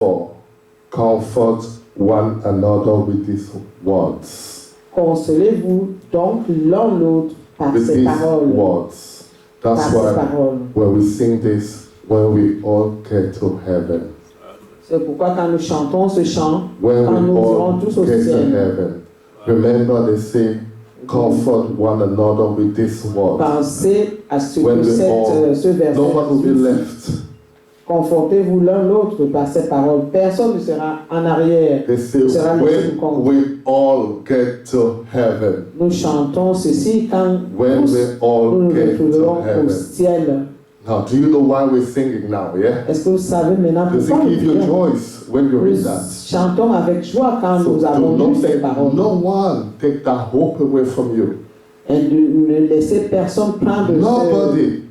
4. Comfort one another with these words. Consolez-vous donc l'un l'autre par With ces these paroles. words. That's Par ces why paroles. when we sing this, when we all get to heaven. C'est pourquoi quand nous chantons ce chant, When quand we nous irons all tous au get to ciel, heaven, remember they say, comfort one another with these words. pensez à ce When que we all, ce verset no one will be dit. left. Confortez-vous l'un l'autre par ces paroles. Personne ne sera en arrière. They say, Sera laissé when pour compte. we all get to heaven. Nous chantons ceci quand When tous we all nous nous get to retrouverons au heaven. ciel. Now, do you know why we're singing now, yeah? Est-ce que vous savez maintenant Does pourquoi it nous give you prions? joy when you read Nous that? chantons avec joie quand So nous do avons lu not ces let paroles. no one take that hope away from you. Et ne laissez personne prendre Nobody.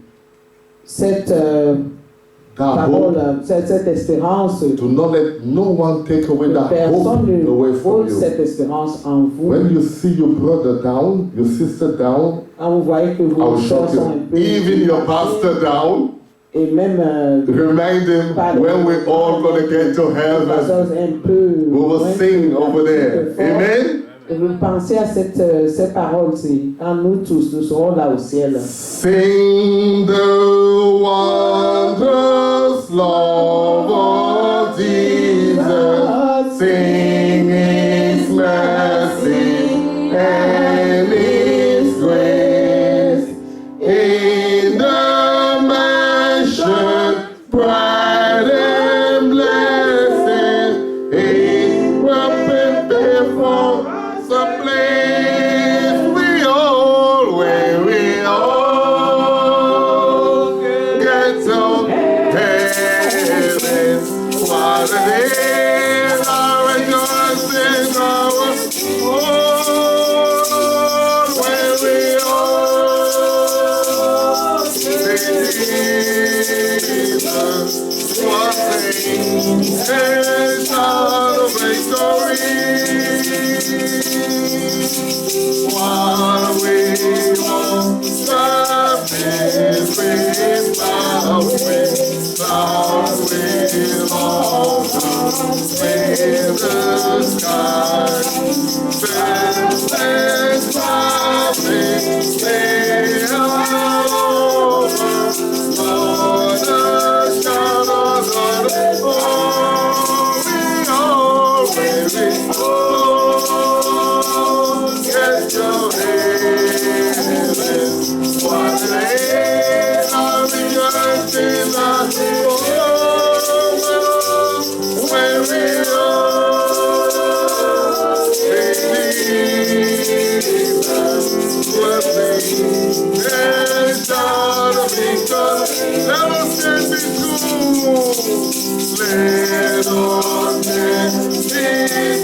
cette That parole, hope. cette espérance. Do not let no one take away Que that personne hope ne away from vole you. cette espérance en vous. When you see your brother down, your sister down, Quand vous voyez que I vos will frères shock sont un you. peu Even your pastor down, et même remind him when we're all going to get to heaven. un peu We will sing over there. Amen. Vous pensez à cette parole-ci, quand nous tous, nous serons là au ciel. Sing the wondrous love of Jesus. Sing His mercy and His grace. In the mansion bright and blessed, He will prepare for us a place where we all get to heaven. What a day, our rejoicing, our home, where we all Jesus was slain and shout of victory. While we walk the with clouds with all with the sky. Fences traveling, they are over. Lord, the shadows of the get to heaven. What a of the earth in the where we are Jesus will be and God of because let us get be true. Let us get be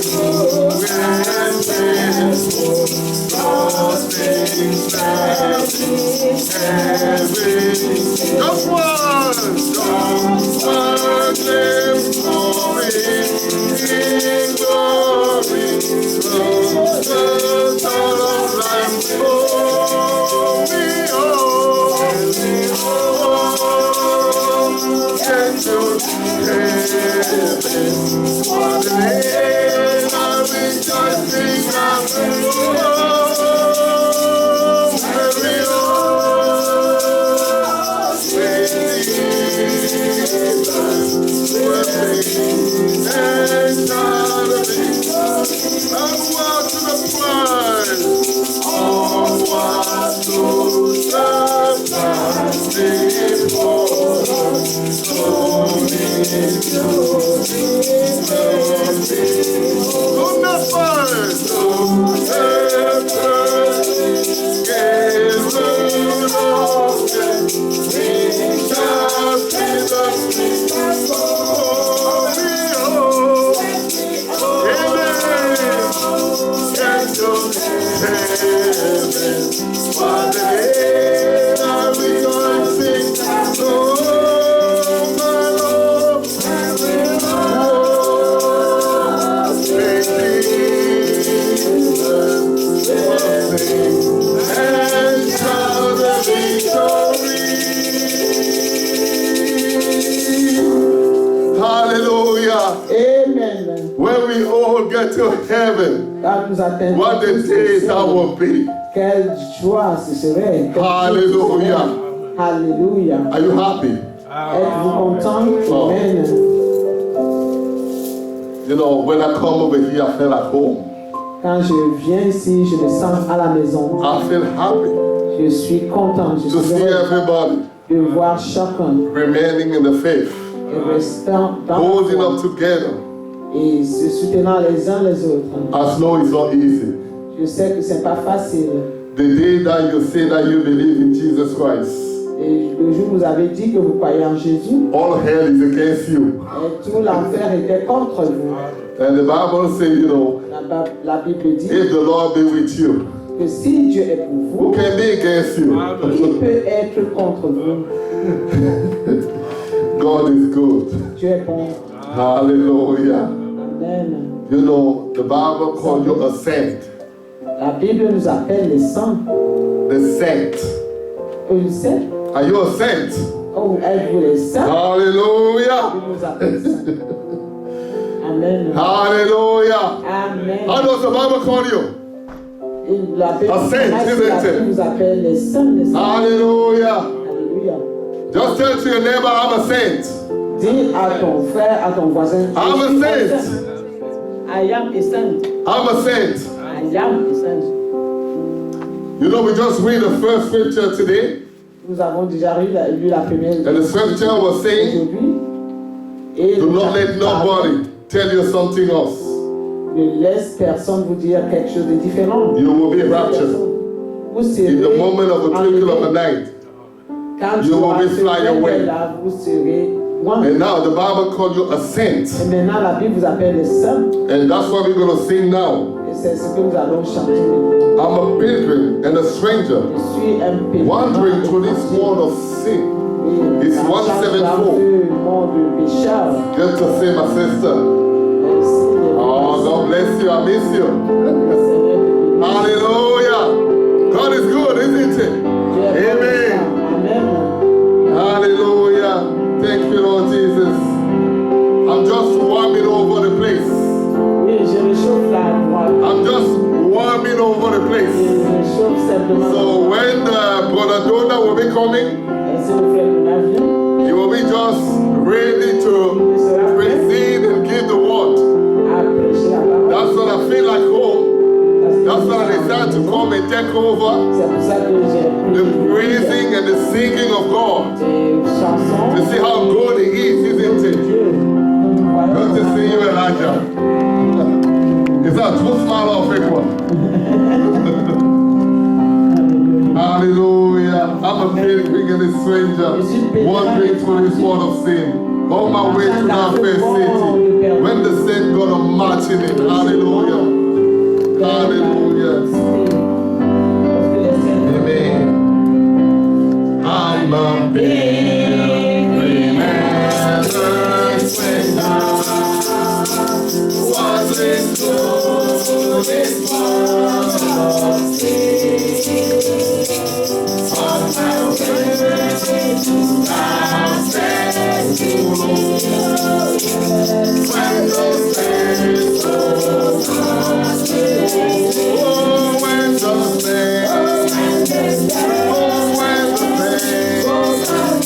true and faithful. God things that just one name glory in glory from the Son of Life. Oh, we all get to heaven. What a day of rejoicing of the Lord. And Amen. When we all get to heaven, Quand nous atteignons what the tous le days ciel, that will be. quelle joie ce serait. Quelle Hallelujah. joie ce serait. Alléluia. Are you happy? Êtes-vous content? Oh. Amen. You know, when I come over here, I feel at home. Quand je viens ici, je me sens à la maison. I feel happy Je suis content. Je to suis see heureux everybody de voir chacun remaining in the faith, et restant dans la holding foi up together. et se soutenant les uns les autres. I know it's not easy. Je sais que c'est pas facile. The day that you say that you believe in Jesus Christ, Et le jour où vous avez dit que vous croyez en Jésus, all hell is against you. et tout l'enfer était contre vous. And the Bible says, you know, La Bible dit if the Lord be with you, que si Dieu est pour who vous, can be against you? qui peut être contre vous? God is good. Dieu est bon. Hallelujah. Amen. You know, the Bible calls you a saint. La Bible nous appelle les saints. The saint. Vous savez? Are you a saint? Oh, êtes-vous les saints? Hallelujah. Dieu nous appelle saints. Amen. Hallelujah. Amen. How does the Bible call you? Et la Bible, A saint, la isn't it? Bible nous appelle les saints, les saints. Hallelujah. Alléluia. Just tell to your neighbor, I'm a saint. Dis à ton frère, à ton voisin, I'm je a suis saint. I am a saint. I'm a saint. I am a saint. You know, we just read the first scripture today, Nous avons déjà lu la première and the scripture was saying, aujourd'hui. Et do nous not let avons parlé, nobody tell you something else. ne laisse personne vous dire quelque chose de différent. You will be raptured. Vous serez In the moment of a twinkle of an eye. quand you tu will be auras ce fly away. là, vous serez loin. And now the Bible calls you a saint. Et maintenant, la Bible vous appelle les saints. And that's what we're going to sing now. Et c'est ce que nous allons chanter maintenant. I'm a pilgrim and a stranger, Je suis un pèlerin wandering through this étranger. world of sin. Et It's la chance 174. dans ce monde de pécheurs. Good to see my sister. Merci. Oh, God bless you. I miss you. Hallelujah. God is good, isn't it? Amen. Amen. Hallelujah. Thank you, Lord Jesus. I'm just warming over the place. Oui, je réchauffe la droite. I'm just warming over the Je place. réchauffe simplement. So when Brother Dona will be coming, Et si le frère Donat vient, you will be just ready to receive and give the word. à prêcher la parole. That's what I feel like home. Parce que That's why I decided to come and take over c'est pour ça que j'ai the pris praising and the singing of God. des chansons To see how good He is, isn't de it? Dieu. Good to see you, Elijah. Is that a true smile or a fake one? Hallelujah. I'm a pilgrim and a stranger, wandering through this world of sin. On my way to that first city, when the saints gonna march in it. Hallelujah. Hallelujah. Amen. I'm a pilgrim and a stranger, wandering through this world of sin. On my way to that first city, when the saints go march in it. Oh, when the saints, oh, when the saints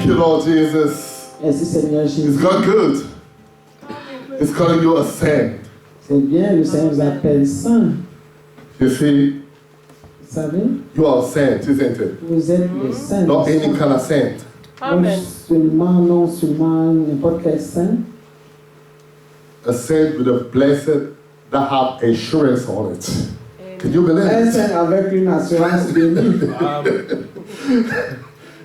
you, Lord Jesus. Merci Seigneur It's Jésus. God good. It's calling you a saint. C'est bien, le Seigneur vous appelle saint. You see, Vous savez, you are a saint, isn't it? vous êtes les saints. Not any kind of saint. Non seulement n'importe quel saint. A saint with a blessed that have assurance on it. Can you believe Un it? saint avec une assurance bénie.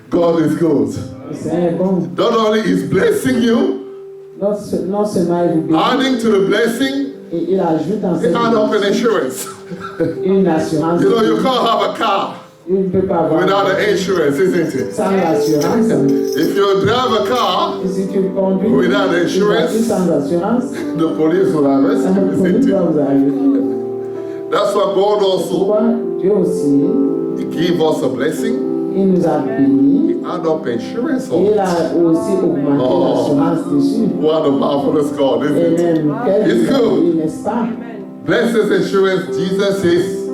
God is good. Le Seigneur est bon. Not only is blessing you, Non seulement il vous bénit, adding to the blessing, et il ajoute en he cette add up an assurance. une assurance. You know, you can't have a car Il ne peut pas avoir without an insurance, isn't it? sans l'assurance. If you drive a car, Et si tu conduis Without une insurance. voiture sans assurance, the police will arrest la you, police isn't va it? vous arrêter. That's why God also Pourquoi Dieu aussi, give us a blessing. il nous a bénis. He add up insurance on Et il it. a aussi augmenté Oh. l'assurance dessus. What a marvelous God, Et isn't it? même, quel It's good. béni, n'est-ce pas? Blessed assurance, Jesus is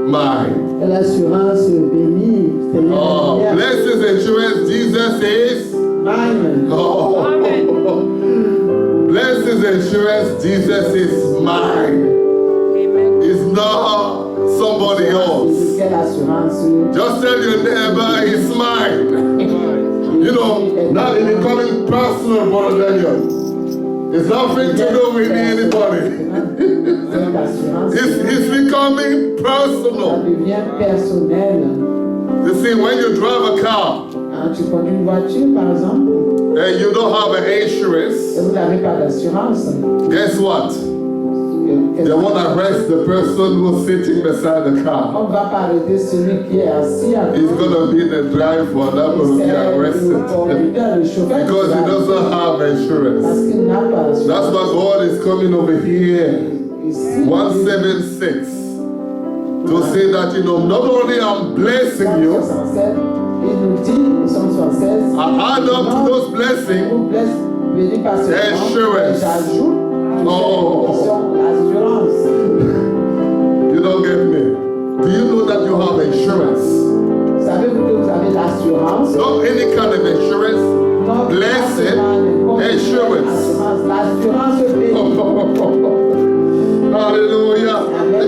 mine. Et l'assurance bénie, Seigneur, Oh, est blessed assurance, Jesus is mine. oh. Blessed assurance, Jesus is mine. It's not somebody else. Quelle assurance? Just tell your neighbor, it's mine. You know, now it's becoming personal, Brother Daniel. It's nothing to do with anybody. Cette assurance, It's becoming ça personal. devient personnel. You see, when you drive a car Quand tu conduis une voiture, par exemple, and you don't have an et insurance, vous n'avez pas d'assurance, guess what? They want to arrest the person who's sitting beside the car. on ne va pas arrêter celui qui est assis à He's going to be the driver that will be C'est le arrested conducteur, le chauffeur because he doesn't have parce insurance. qu'il n'a pas d'assurance. That's why God is coming over here, Ici, 176, to say that, you know, not only I'm blessing you, 167, il nous dit, 176, I add up to those blessings. vous blesse, béni par ce Assurance. j'ajoute Oh. l'assurance. You don't get me. Do you know that you have insurance? Savez-vous que vous avez l'assurance? Not any kind of insurance. Non, Blessed pas seulement n'importe quelle assurance. assurance. L'assurance bénie. Hallelujah. Amen.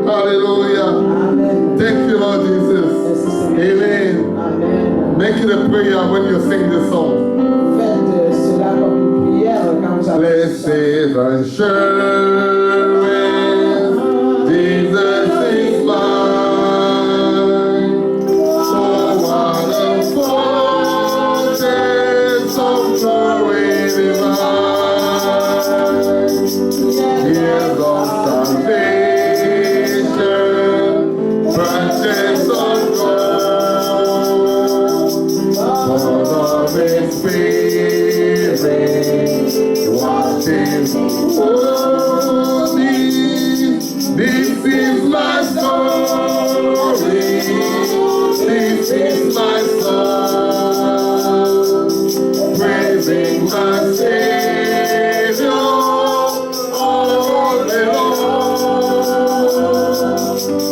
Hallelujah. Amen. Thank you, Lord Jesus. Merci, Seigneur. Amen. Amen. Make it a prayer when you sing this song. Faites cela comme une prière quand vous avez Blessed assurance, Jesus is mine. Oh, what a foretaste of glory divine. Years of salvation, purchase of gold. Born of His Spirit, watching over me. This is my story. This is my song. Praising my Savior all day long.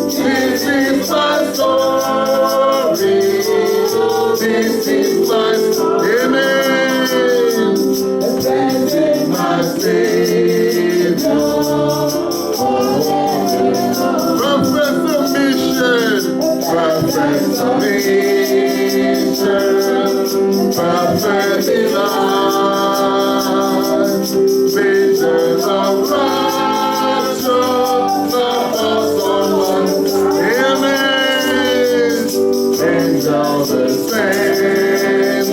This is my story. This is my story. Amen. Praising my Savior. Professor Mission. Professor Mission. Prophet Elijah. Visions of rapture. Of awesome ones. Amen. Angels ascending,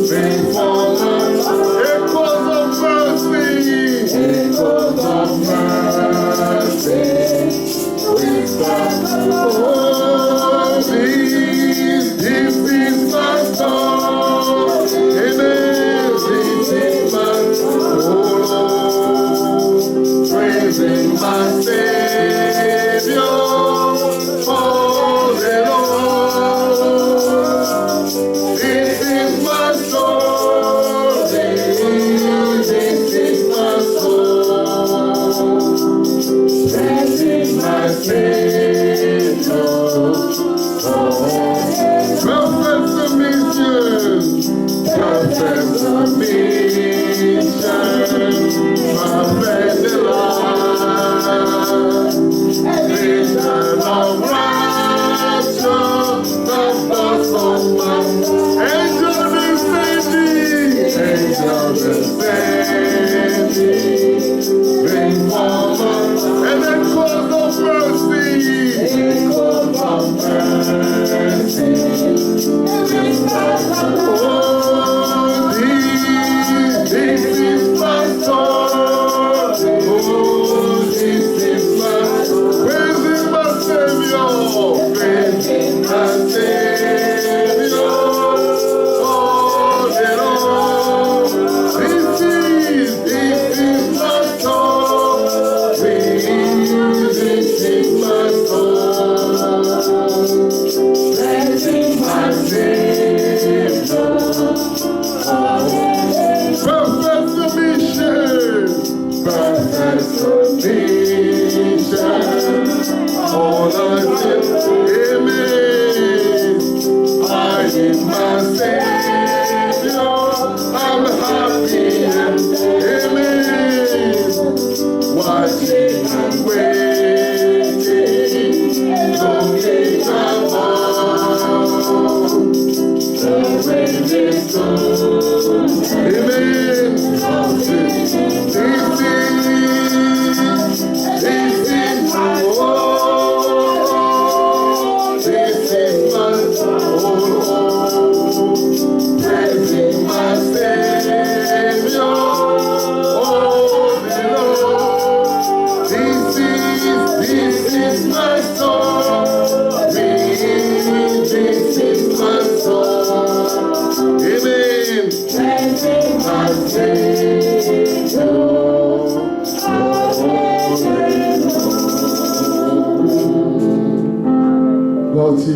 sing for us, echoes of mercy, echoes of mercy, we stand holy. This is my song, amen. This is my song, praising my Savior all day long.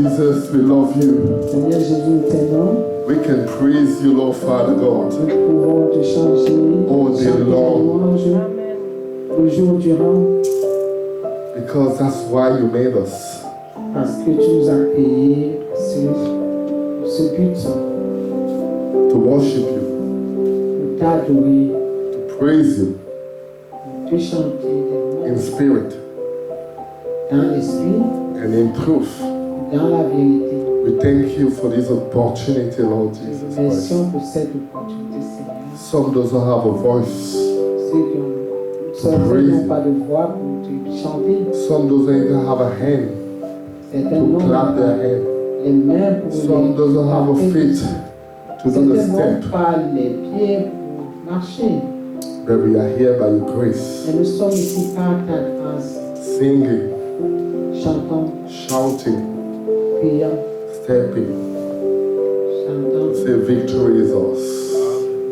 Jesus, we love you. Seigneur Jésus, nous t'aimons. We can praise you, Lord Father God. Nous pouvons te changer. All day chanter long. louanges, le jour durant. Because that's why you made us. Parce que tu nous as créés ce but. To worship you. De t'adorer. To praise you. De te chanter. In spirit. Dans l'esprit. And in truth. Dans la vérité. We thank you for this opportunity, Lord Jesus Christ. Merci pour cette opportunité, Seigneur. Some doesn't have a voice. Ceux qui n'ont pas de voix pour te chanter. Some doesn't even have a hand to clap their hand. Les mains pour Some doesn't have a feet to do the step. n'ont pas les pieds pour marcher. But we are here by your grace. Et nous sommes ici par ta grâce. Singing, Chantons, shouting, prions, stepping. chantons. Say victory is us.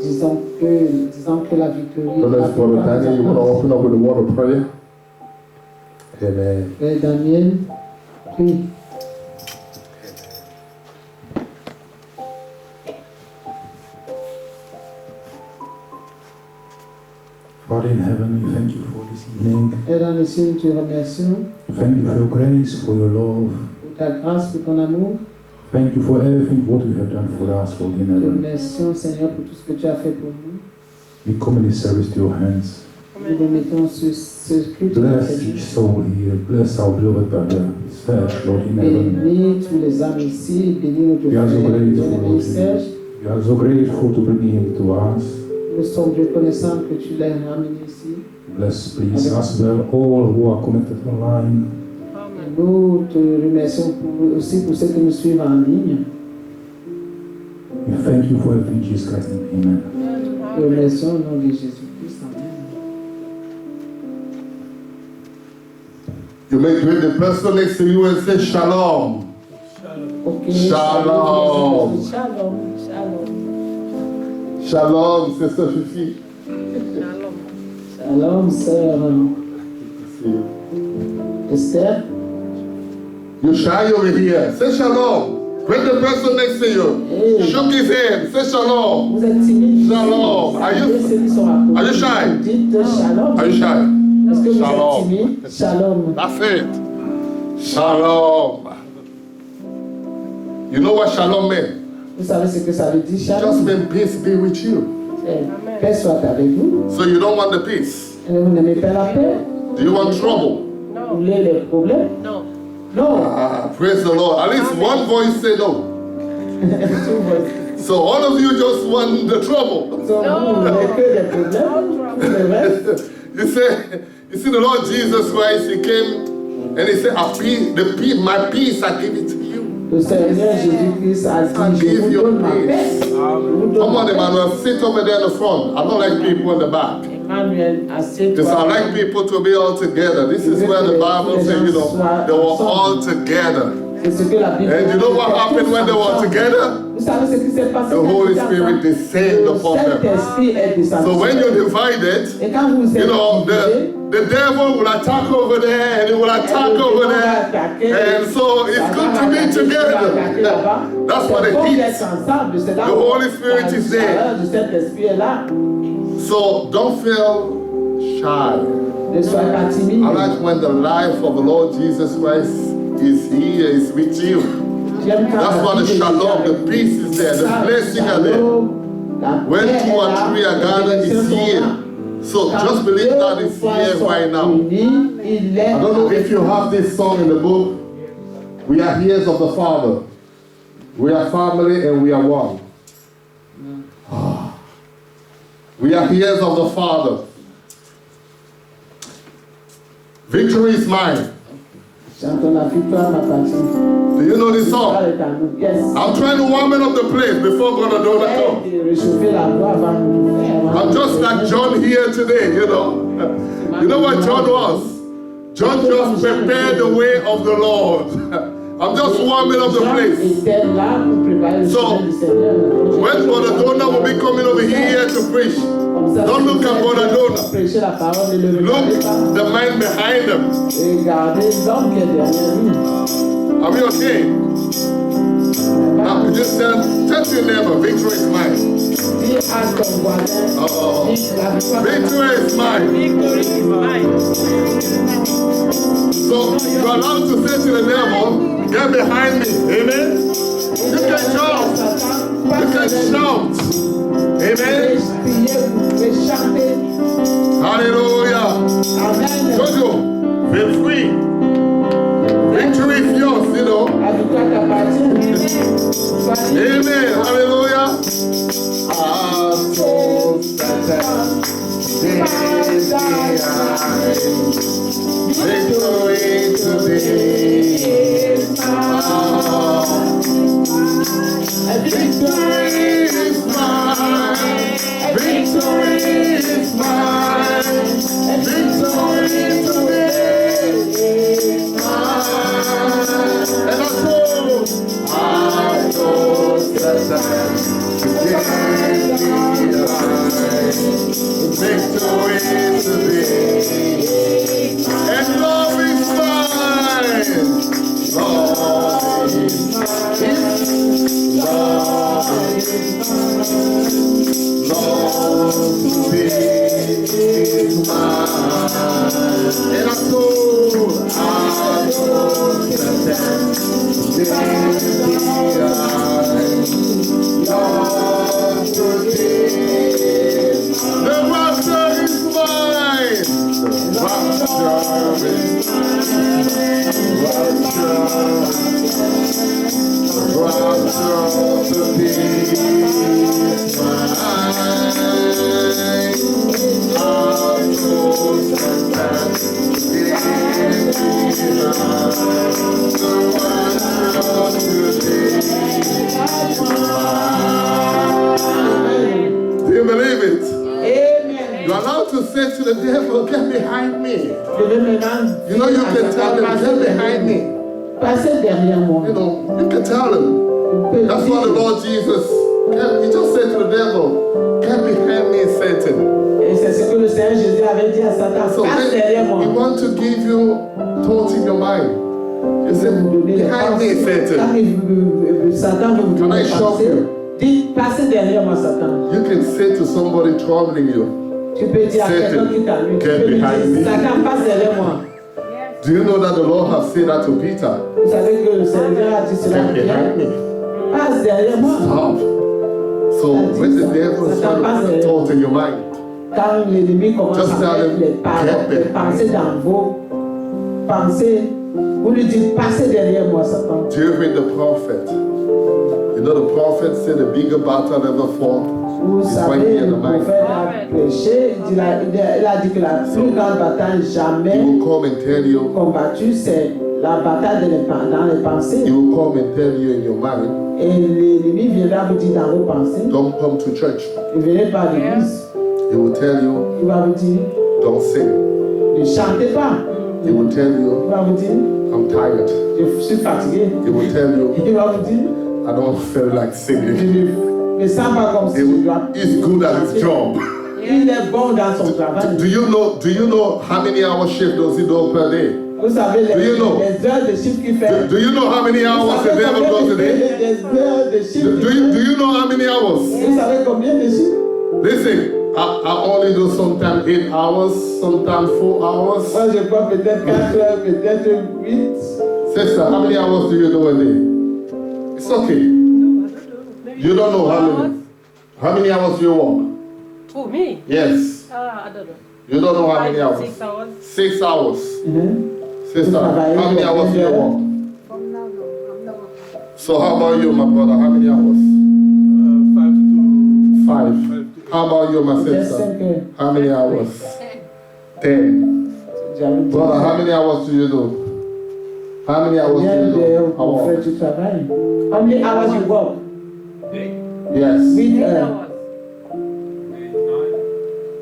Disons que la victoire So let's Brother Daniel, you want to open up with a word of prayer? Amen. Frère Daniel, prie. Father in heaven, we thank you for this evening. Et dans les cieux, nous te remercions Thank you for your grace, for your love. pour ta grâce, pour ton amour. Thank you for everything what you have done for us, Lord in Nous te heaven. remercions, Seigneur, pour tout ce que tu as fait pour nous. We commit this service to your hands. Nous remettons ce culte dans Bless tes each mains. soul here. Bless our beloved brother, Serge, Lord in heaven. Bénis tous les âmes ici, bénis notre We are so frère, grateful, bien-aimé Lord. Serge. We are so grateful to bring him to us. Nous sommes reconnaissants que tu l'aies ramené ici. Bless, please, as well all who are connected online. Et nous te remercions aussi pour ceux qui nous suivent en ligne. We thank you for everything, Jesus Christ. Amen. Nous te remercions au nom de Jésus-Christ. Amen. You may greet the person next to you and say shalom. Okay. Shalom. Shalom. Shalom. Shalom, Sister Fifi. Shalom, sœur Esther. You shy over here. Say shalom. Greet the person next to you. Hey. Shook his hand. Say shalom. Vous êtes timide. Shalom. Are you shy? Dites shalom. Are you shy? Est-ce que vous Shalom. êtes timide? Shalom. That's it. Shalom. You know what shalom means? Vous savez ce que ça veut dire, Just shalom? mean peace be with you. Paix soit avec vous. So you don't want the peace. Et vous n'aimez pas la paix? Do you want trouble? Vous voulez les problèmes? Non. Non. Ah, praise the Lord. At least one voice say no. So all of you just want the trouble. Donc, vous ne voulez que les problèmes. Le reste, You see the Lord Jesus Christ, he came and he said, my peace I give it to you. le Seigneur Jésus-Christ a dit, je vous donne ma paix. Je vous donne Come ma on, paix. Emmanuel, sit over there in the front. I don't like people in the back. Emmanuel, assieds-toi. Because I like people to be all together. This is where the Bible says, they were all together. C'est ce que la Bible And you know what dit, happened when they were together? Vous savez ce qui s'est passé The quand Holy ils étaient Spirit ensemble? descended Le upon them. Saint-Esprit est descendu. So when you're divided, Et quand vous you êtes know, divisés, the devil will attack over there and he will attack over there. And so it's good to be together. That's what it is. The Holy Spirit is there. Le Saint-Esprit est là. So don't feel shy. Ne sois pas timide. I like when the life of the Lord Jesus Christ is here, is with you. J'aime quand That's la why the vie est shalom, là. the peace is there, the blessing are there. When two or three are gathered, it's here. So just believe that it's here right now. I don't know if you have this song in the book. We are heirs of the Father. We are family and we are one. We are heirs of the Father. Victory is mine. Chantons la victoire m'appartient. Do you know this song? Yes. I'm trying to warm it up the place before Brother Donald comes. Réchauffer la voix avant de faire. I'm just like John here today, you know. You know what John was? John just prepared the way of the Lord. I'm just warming up the place. So, when Brother Donald will be coming over here to preach, don't look at Brother Donald. Look the man behind him. Are we okay? Now, just tell your neighbor, victory is mine. Dis à ton voisin, Oh, dis la victoire est victory is mine. Victory is mine. So you're allowed to say to the devil, get behind me. Amen. You can shout. You can shout. Amen. Hallelujah. Jojo, feel free. Victory is yours, you know. Amen. Hallelujah. Victory today. Victory is mine. Victory is mine. Victory today is mine. And I told Satan, victory today. And love is mine. Love is mine. Love is mine. Love is mine. And I told Satan, love today. The rapture is mine. The rapture is rapture today is mine. Our souls and hands in the rapture today is mine. Do you believe it? You're allowed to say to the devil, get behind me. You know, you can tell him, get behind me. Passez derrière moi. You know, you can tell him. That's what the Lord Jesus, he just said to the devil, get behind me, Satan. Et c'est ce que le Seigneur Jésus avait dit à Satan. So Passe derrière moi. he wants to give you thoughts in your mind. He said, behind me, Satan. Satan veut vous Can I donner shock you? Dites, passez derrière moi, Satan. You can say to somebody troubling you, Tu peux dire à quelqu'un qui t'allume. Tu Get peux lui behind me. dire, Satan, passe derrière moi. do you know that the Lord has said that to Peter? Vous savez que le Seigneur a dit cela à Get behind Pierre. me. Passe derrière moi. Stop. So when the devil is trying to put a thought in your mind, Quand l'ennemi commence Just à tell mettre him, les get pensées dans vos pensées, vous lui dites, passez derrière moi, Satan. during the prophet, you know the prophet said the bigger battle ever fought Vous is right savez, here in le the mind. prophète a prêché, il a dit que la plus grande bataille He jamais will come and tell you, combattue, c'est la bataille dans les he pensées. will come and tell you in your mind, Et l'ennemi viendra vous dire dans vos pensées, don't come to church. ne venez pas à l'église. He will tell you, Il va vous dire, don't sing. ne chantez pas. He will tell Il you, va vous dire, I'm tired. je suis fatigué. He will tell you, Il va vous dire, I don't feel like je singing. ne me sens pas comme si He je will, dois. he's good at his job. Il est bon dans son travail. Do you know how many hour shift does he do per day? Vous savez, Do you know? les heures de chiffre qu'il fait. Do you know how many Vous hours the savez devil combien does a day? des heures de chiffre Do qu'il you, fait? do you know how many hours? Vous savez combien de chiffres? Listen, I only do sometimes 8 hours, sometimes 4 hours. Moi, je crois peut-être 4 heures, peut-être 8. Sister, how many hours do you do a day? It's okay. You don't know how many. How many hours do you work? For me? Yes. I don't know. You don't know how many 5 hours? 6 hours. 6 hours. Mhm. Sister, how many hours do you work? So how about you, my brother? How many hours? 5. How about you, my Peut-être sister? 5 heures. How many hours? 10. J'avais dit, Brother, how many hours do you do? How many hours do combien you d'heures do? pour faire du travail? How many hours you work? Yes. 8 8 heures. hours.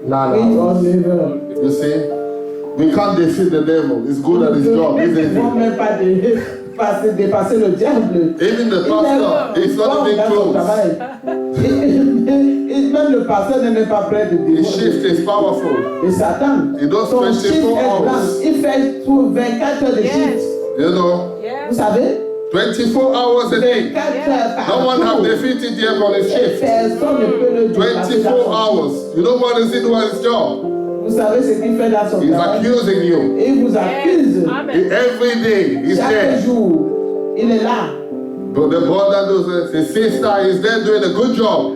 9 8 hours. or 9 heures. You see? We can't defeat the devil. He's good at his job, Ils ne isn't vont he? même pas dépasser le diable. Even the pastor, he's not bon even dans son close. travail. Même le pasteur n'est même pas près de His Dieu. shift is powerful. Et Satan, He does son 24 chiffre est blanc. hours. Il fait tout 24 heures de Yes. chiffre. You know, Yes. Vous savez, 24 hours a day. 24 heures par No one jour. have defeated him on his Et shift. personne ne peut le dépasser dans 24 son hours. You know what is he doing his job? Vous savez ce qu'il fait dans son He's travail. accusing you. Et il vous accuse. Amen. Every day he's Chaque there. jour, il est là. But the brother does the sister is there doing a good job.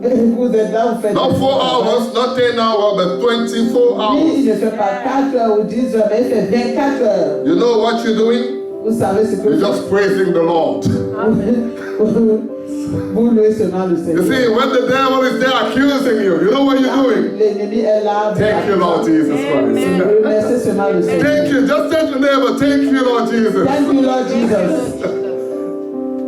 Et vous êtes là, vous faites. Not 4 hours, not 10 hours, but 24 Lui, hours. il ne fait pas 4 heures ou 10 heures, mais il fait 24 heures. You know what you're doing? Vous savez ce que You're just praising the Lord. vous louez seulement le You Seigneur. see, when the devil is there accusing you know what you're doing? L'ennemi est là. Thank you, Lord Jesus Christ. Remerciez seulement le Seigneur. Thank you. Just tell your neighbor, thank you, Lord Jesus. Thank you, Lord Jesus.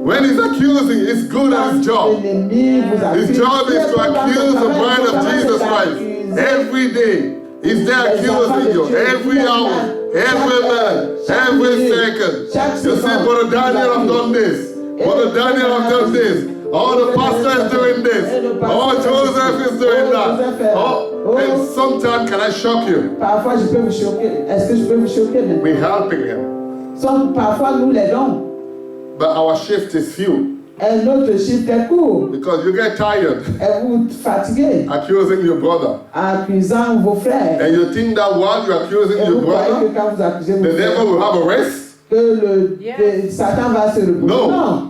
When he's accusing, it's good at his job. L'ennemi vous accuse. His job is to accuse the bride of Jesus Christ. Every day, he's there accusing you. Every hour, every minute, every second. You see, Brother Daniel have done this. Brother Daniel have done this. Oh, the pastor is doing this. Oh, Joseph is doing that. Oh, and sometimes can I shock you? Parfois, je peux vous choquer. Est-ce que je peux vous choquer maintenant? We're helping him. Parfois, nous l'aidons. But our shift is few. Et notre chiffre est court. Because you get tired Et vous fatiguez. accusing your brother. Accusant vos frères. And you think that while you're accusing Et your vous croyez brother, que quand vous accusez vos the frères, devil will have a rest? que Satan va se reposer. No. Non.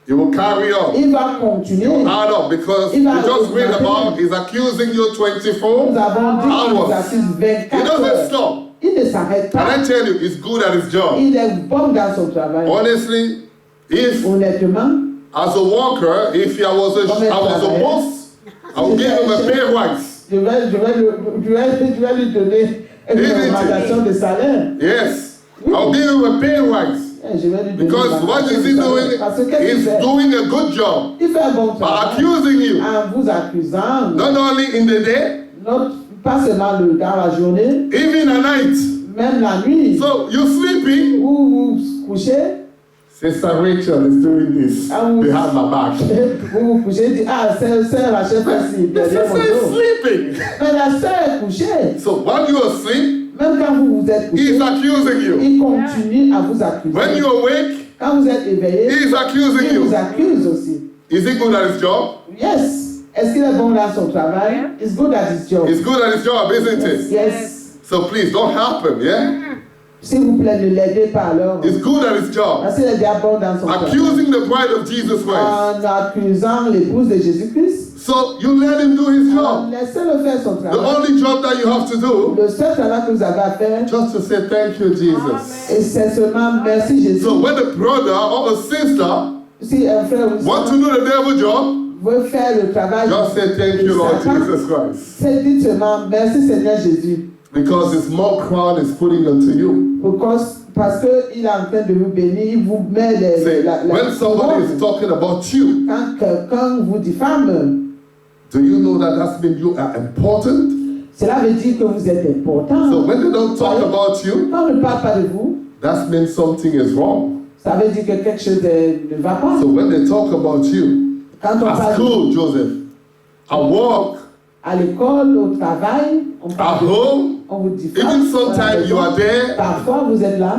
He will carry on. Il va continuer. Add up because Il you va just read augmenter. about he's accusing you Nous 24 avons dit qu'il nous hours. accuse He 24 doesn't heures. stop. Il ne s'arrête And pas. I tell you, he's good at his job. Il est bon dans son travail. Honestly, if Honnêtement, as a worker, if I was a boss, I would give him a pay rise. je vais lui donner une augmentation de salaire. Yes, I'll give him a pay rise. Je vais lui donner Because une what is he augmentation de doing? salaire. Parce que qu'est-ce qu'il He's fait? doing a good job Il fait un bon by travail accusing you. en vous accusant, Not only in the day, pas seulement dans la journée, even at night. même la nuit, So you're sleeping. où vous couchez, Sister Rachel is doing this behind my back. vous vous couchez, dit, ah, sœur Rachel fait ci, The derrière mon sister is dos. sleeping. Mais la sœur est couchée. So while you are asleep, Même quand vous êtes couché, he's accusing you. il continue à vous accuser. When you awake, Quand vous êtes éveillé, he's accusing il vous you. accuse aussi. Is he good at his job? Yes. Est-ce qu'il est bon dans son travail? He's good at his job. He's good at his job, isn't it? Yes. So please don't help him, yeah? S'il vous plaît, ne l'aidez pas alors. He's good at his job. Parce qu'il est déjà bon dans son travail. Accusing the bride of Jesus Christ. En accusant l'épouse de Jésus-Christ, So you let him do his job. laissez-le faire son The travail. only job that you have to do, Le seul travail que vous avez à faire, just to say thank you, Jesus. et c'est seulement merci Jésus. So when the brother or the sister Si un frère ou want to sœur do the devil job, veut faire le travail, just say thank you, Lord Jesus Christ. c'est dit seulement merci Seigneur Jésus. Because his more crown is putting unto you. Parce qu'il est en train de vous bénir, il vous met Say, when somebody is talking about you, Quand quelqu'un vous diffame, do you know that that means you are important? cela veut dire que vous êtes important. So when they don't talk about you, Quand on ne parle pas de vous, that means something is wrong. ça veut dire que quelque chose ne va pas. So when they talk about you, Quand on at parle school, Joseph, at work, à l'école, au travail, on at parle de vous, home, on vous diffame. even sometimes you are there, Parfois, vous êtes là,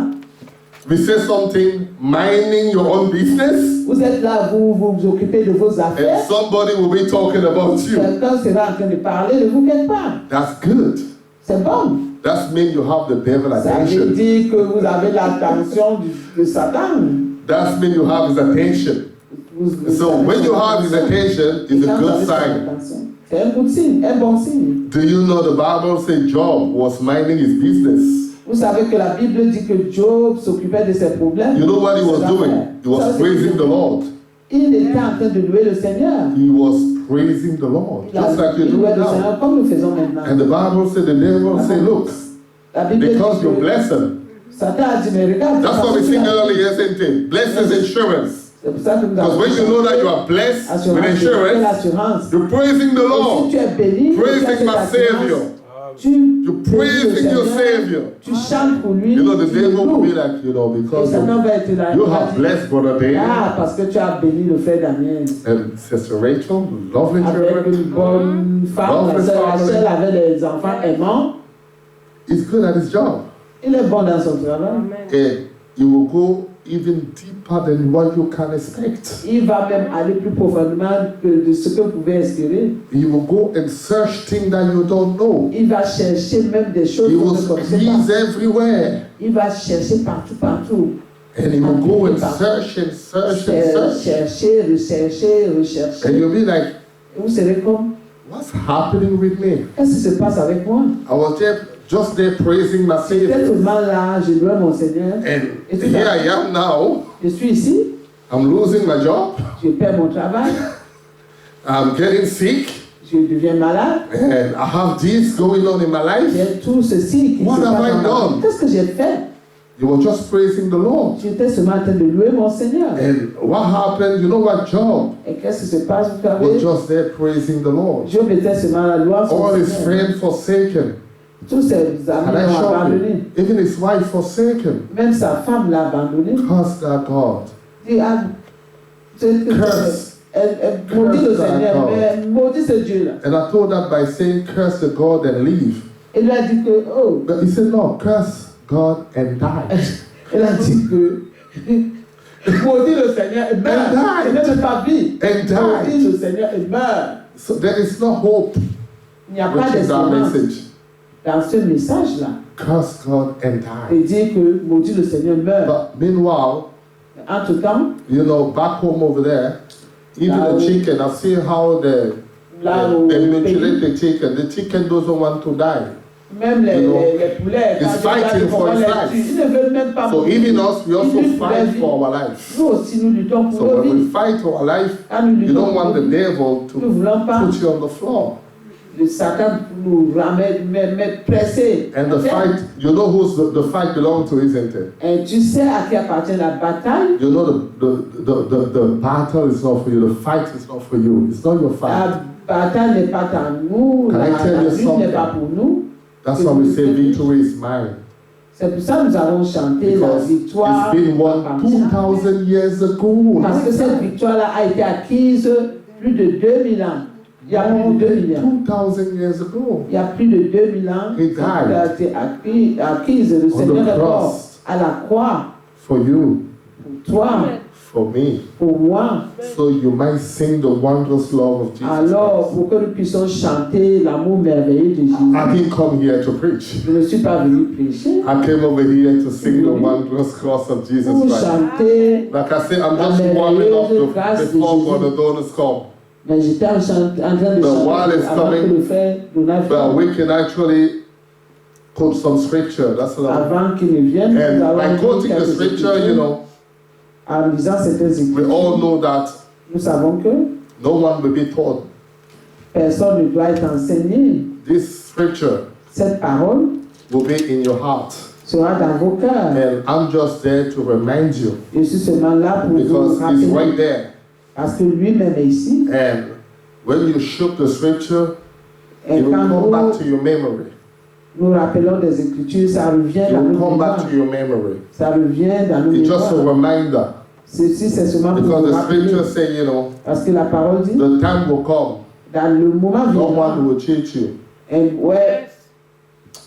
we say something, minding your own business, vous êtes là, vous occupez de vos and affaires. somebody will be talking about you. Quelqu'un sera en train de parler de vous quelque part. That's good. C'est bon. That means you have the devil Ça veut attention. dire que vous avez l'attention de Satan. That means you have his attention. So when you have his attention, it's a good sign. C'est un bon signe, un bon signe. Do you know the Bible says Job was minding his business? Vous savez que la Bible dit que Job s'occupait de ses problèmes. You know what he was ses doing? affaires. He was Ça, c'est- praising the Lord. Il était en train de louer le Seigneur. He was praising the Lord, just like you're Il louait doing le now. Seigneur comme nous faisons maintenant. And the Bible said, the devil said, look, La Bible because dit you que bless him. Satan a dit, mais regarde, That's parce what we que sing tu as- earlier, isn't it? Blessings insurance. C'est pour ça que nous Because avons when you know that you are blessed with assurance, insurance, l'assurance. you're praising the Et si Lord. tu es béni, tu as Praising cette my assurance, Savior. tu You're praising your Savior. Tu chantes pour lui. You know, the tu le devil will loues. be like, you know, Et because Satan va être là. you il va have dire, blessed Brother David ah, parce que tu as béni le frère Damien. and Sister Rachel, lovely Avec children. une bonne femme, la Lovely sœur family. Rachel avait des enfants aimants. He's good at his job. Il est bon dans son travail. Amen. And you will go even deeper than what you can expect. Il va même aller plus profondément que de ce que vous pouvez espérer. He will go and search things that you don't know. Il va chercher même des choses He que vous will ne connaissez squeeze pas. everywhere. Il va chercher partout, partout. And he will go and search and search and search. Chercher, rechercher, rechercher. And you'll be like, Et vous serez comme, what's happening with me? qu'est-ce qui se passe avec moi? I was just there praising my J'étais Savior. seulement là, je louais mon Seigneur. And here I am now. Je suis ici, I'm losing my job. je perds mon travail, I'm getting sick. je deviens malade. And I have this going on in my life. J'ai tout ceci qui What se passe have I dans ma vie. done? Qu'est-ce que j'ai fait? You were just praising the Lord. J'étais seulement en train de louer mon Seigneur. And what happened? You know what? Job Et qu'est-ce qui se passe? Vous was savez, just there praising the Lord. Job était seulement à la louange. All his friends forsaken. Tous ses And amis I l'ont shocked abandonné. him. Even his wife forsaken. Même sa femme l'a abandonné. Curse that God. Il a- Curse. Elle maudit le Curse that Seigneur, God. mais elle maudit ce Dieu-là. And I told that by saying curse the God and leave. Elle lui a dit que, oh, But he said, no, curse God and die. elle a dit que, maudit le Seigneur et meurt. And Elle died. n'est pas vie. And died. Maudit le Seigneur et meurt. So there is no hope Il n'y a pas which is our d'espérance message. dans ce message-là. Curse God and die. Il dit que maudit le Seigneur meurt. But meanwhile, Entre-temps, you know, back home over there, even Now- the chicken, I've seen how they là au mutilate pays, the chicken. The chicken doesn't want to die. même les, You know, les poulets, he's quand ils fighting regardent for comment his les life. tuent, ils ne veulent même pas So mourir. even us, we also Ils luttent pour leur fight vie. for our life. Nous aussi, nous luttons pour So nos when we vies. fight for our life, Quand nous you luttons don't pour want nos the vies, devil nous to ne voulons pas put you on the floor. le Satan nous ramène, mettre pressé. And the fight, you know who's the fight belongs to, isn't it? Et tu sais à qui appartient la bataille? You know the battle is not for you, the fight is not for you. It's not your fight. La bataille n'est pas à nous, Can I la tell you lutte n'est something? pas pour nous. That's why we say victory is mine. C'est pour ça que nous allons chanter la Because victoire. it's been won appartient. 2,000 years ago. Parce que cette victoire-là a été acquise plus de 2000 ans. Il y a plus More de 2000 ans. than 2,000 years ago. Il y a plus de 2000 ans, He qui died a été acquise. Le on Seigneur the est mort cross à la croix for you, pour toi, for me, pour moi. so you might sing the wondrous love of Jesus Alors, Christ. pour que nous puissions chanter l'amour merveilleux de Jésus, I didn't come here to preach. je ne suis pas venu prêcher I came over here to sing the wondrous cross of Jesus pour Christ. chanter, Like I said, I'm La just warming up merveilleuse grâce de before Jésus. Brother Donors come. mais j'étais en train de The while chanter is avant que coming, le frère Donald But we can actually quote some scripture. That's what I'm. avant qu'il ne vienne, And nous allons by lire quoting the quelques scripture, écritures. you know, En lisant certaines we écritures, all know that nous savons que no one will be taught. personne ne doit être enseigné. This scripture Cette parole will be in your heart. sera dans vos cœurs. And I'm just there to remind you Je suis seulement là pour vous because it's right rappeler, there. parce que lui-même est ici. And when you shook the scripture, Et it will quand come back nous to your memory. nous rappelons des écritures, ça revient It dans will nos come back mémoires. to your memory. Ça revient dans nos It's just a mémoires. reminder. Ceci, c'est seulement pour Because vous the rappeler. scripture say, you know, Parce que la parole dit, the time will come. dans le moment No viendra, one will teach you. et ouais,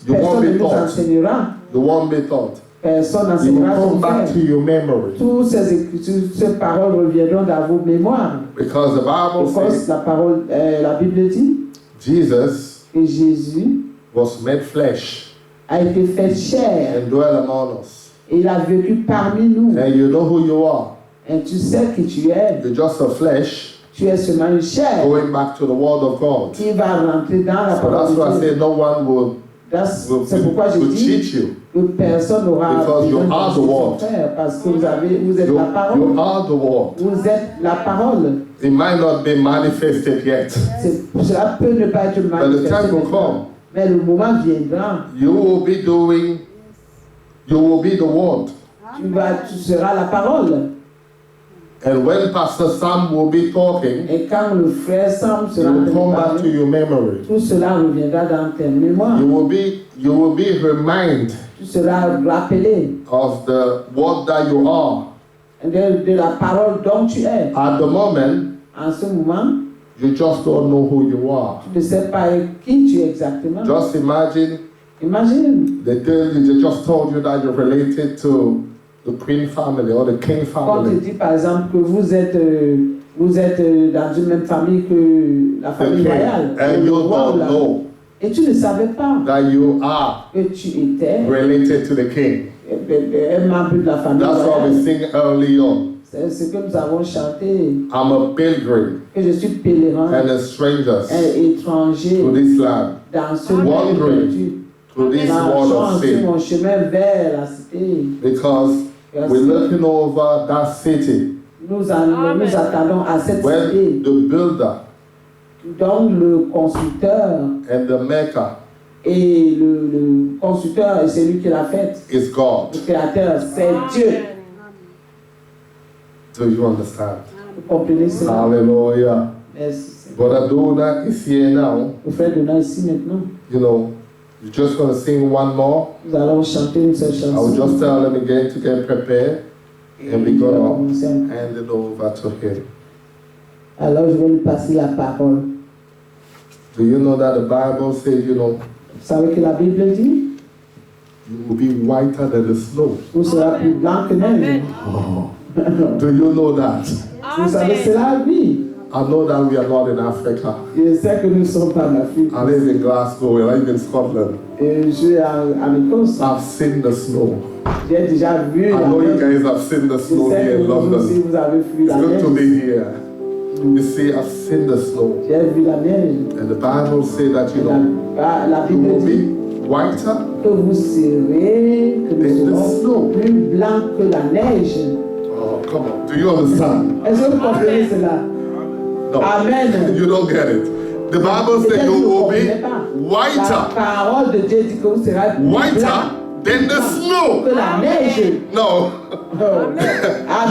You won't personne ne be nous taught. enseignera. You won't be taught. Personne It will n'enseignera son come back to frère. your memory. Toutes ces écritures, ces paroles reviendront dans vos mémoires. Because the Bible Because says la Bible dit Jesus que Jésus was made flesh a été fait chair. and dwell among us. Et il a vécu parmi nous. And you know who you are. Et tu sais qui tu es. You're just a flesh Tu es seulement une chair going back to the word of God. qui va rentrer dans la So that's why I parole de Dieu. say no one will C'est pourquoi je dis teach you. que personne n'aura Because you are the son word. frère, parce que vous êtes You, la parole. you are the word. Vous êtes la parole. It might not be manifested yet. Cela peut ne pas être But the manifesté time will maintenant. come. Mais le moment viendra. You will be the word. Tu seras la parole. And when Pastor Sam will be talking, Et quand le frère Sam it sera en will train come de back to parler, your memory. tout cela reviendra dans tes mémoires. You will be reminded Tu seras rappelé of the word that you are. de la parole dont tu es. At the moment, En ce moment, you just don't know who you are. tu ne sais pas qui tu es exactement. Just imagine Imagine, they just told you that you're related to the queen family or the king Quand on te family, dit par exemple que vous êtes dans une même famille que la the famille king, royale, and you le roi ou don't la- know et tu ne savais pas that you are que tu étais related to the king. un membre de la famille That's why we royale. sing early on. C'est ce que nous avons chanté, I'm a pilgrim que je suis pèlerin and a stranger et étranger to this land, dans ce wandering monde to this world marchant of sur sin. mon chemin vers la cité. Because we're looking over that city Nous attendons à cette when cité the builder dont le constructeur and the maker et le constructeur et celui qui l'a faite, is God. le créateur, c'est Dieu. Do you understand? Vous comprenez cela? Hallelujah. Merci. Brother Dona is here now. Le frère Donat ici maintenant, You know, you're just going to sing one more. nous allons chanter une seule I will chanson. just tell him again to get prepared. And we're Je vais going commencer. to hand it over to him. Alors je vais lui passer la parole. Do you know that the Bible says, you know, Vous savez que la Bible dit, you will be whiter than the snow? vous serez plus blanc que neige. Do you know that? Vous savez cela? Oui. I know that we are not in Africa. Je sais que nous ne sommes pas en Afrique. I live in Glasgow, I live in Scotland. Et je suis en Écosse. I've seen the snow. J'ai déjà vu I la know you neige. guys have seen the Je snow sais here que in vous aussi London. vous avez vu It's la good to neige. be here. You see, I've seen the snow. J'ai vu la neige. And the Bible says that, you La, know, la you will Bible dit be whiter. que vous serez, que Than the nous snow. serons plus blancs que la neige. Oh, come on. Do you understand? Est-ce que vous comprenez cela? No. Amen. You don't get it. The Bible says Peut-être you que vous will comprenez be pas. La whiter. parole de Dieu dit que vous serez plus Whiter blancs than the que snow. la neige. No. Oh.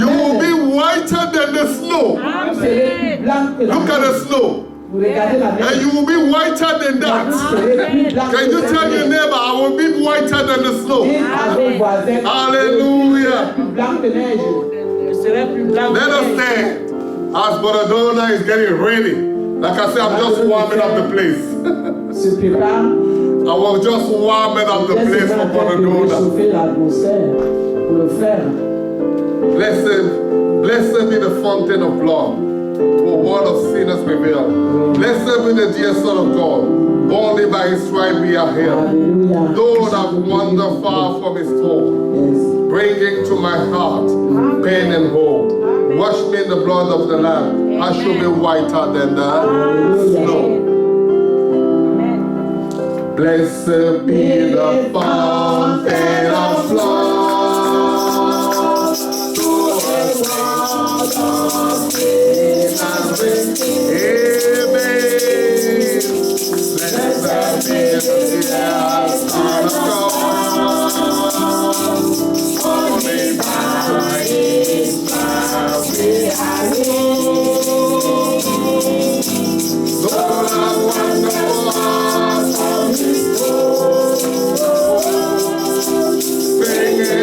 You will Amen. be whiter than the snow. Vous serez plus blancs que la Look at neige. the snow. Vous regardez la And neige. you will be whiter than Vous that. serez plus blancs Can que you la tell your neige. neighbor, I will be whiter than the snow? Dites à vos voisins, Hallelujah. plus blancs que neige. Je serai plus blanc Let que us neige. stand as Brother Dona is getting ready. Like I said, I'm just warming up the place. Se prépare. I was just warming up the place for Brother Dona. Chauffer l'atmosphère pour le faire. Blessed be the fountain of blood, to a world of sinners revealed. Blessed be the dear Son of God, only by his stripe we are healed. Alléluia. Though that wander far from his throne, Yes. bringing to my heart pain and woe. Wash me in the blood of the Lamb. I shall be whiter than the snow. Blessed be the fountain of blood. Amen. Blessed be the dear Son of God. Only by his blood we are healed. Lord, I wonderful heart of his throne, bringing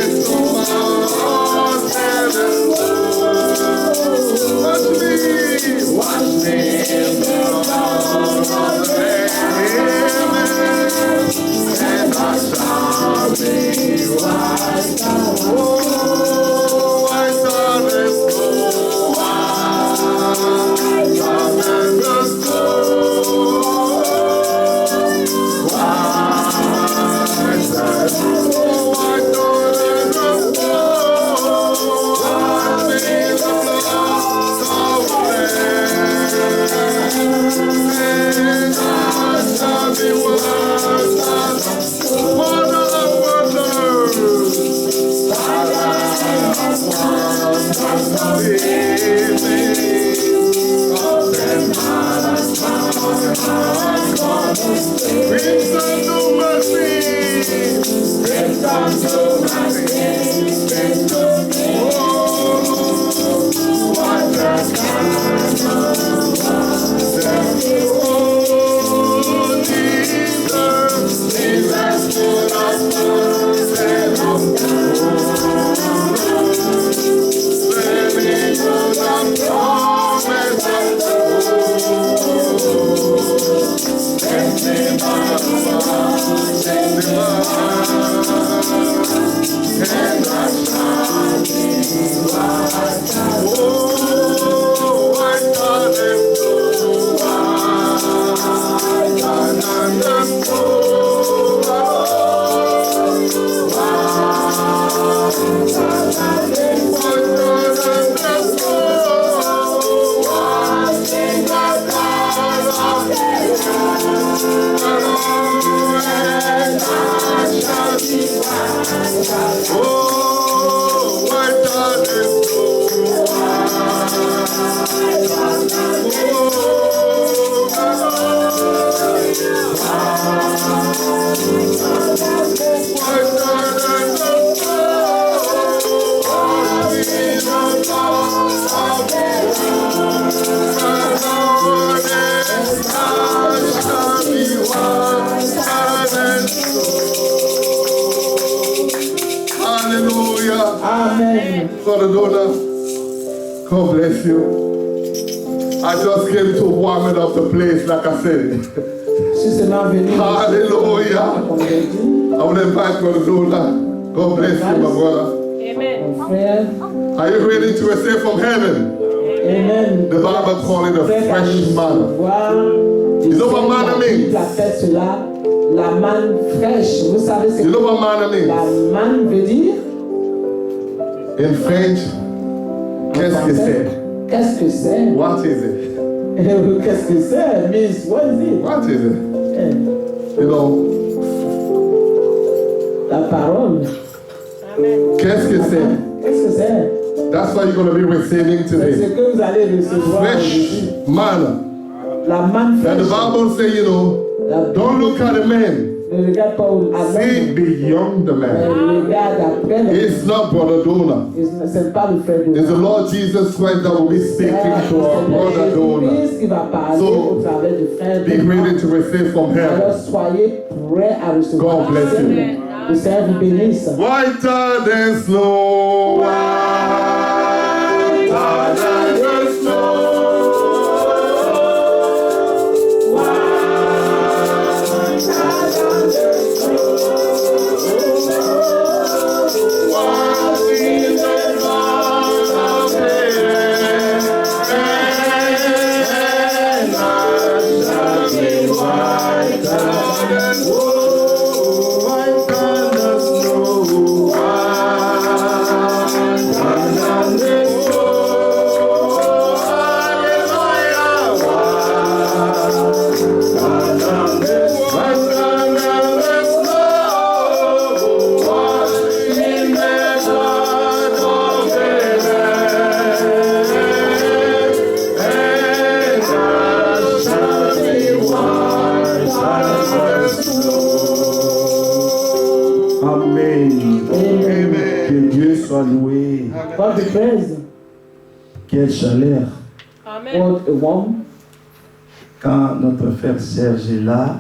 Brother Dona, God bless you. I just came to warm it up the place, like I said. Hallelujah. I will invite Brother Dona. God bless you, my brother. Amen. Are you ready to receive from heaven? Amen. The Bible calls it a fresh manna. You know what manna means? La manne fraîche. Vous savez ce You know what manna la means? manne veut dire? In French, qu'est-ce que c'est? Qu'est-ce que c'est? What is it? Qu'est-ce que c'est? Means, what is it? What is it? Eh, You know, La parole. qu'est-ce que c'est? Qu'est-ce que c'est? That's what you're going to be receiving C'est ce today. que vous allez recevoir Fresh aujourd'hui. manna. La manne And the fraîche. Bible says, you know, don't look at the man. Ne regarde pas à See l'homme. beyond the man. Regarde après le. It's not Brother Dona. C'est pas le frère de It's the Lord Jesus Christ that will be speaking to our Brother Dona. Qui va parler So, au travers du frère Be ready to receive from Alors heaven. soyez prêts à recevoir. God bless you. Le Seigneur vous bénisse. Whiter than snow. Whiter than the snow. Loué. God be praised. Quelle chaleur. Amen. What a warm. Quand notre frère Serge est là,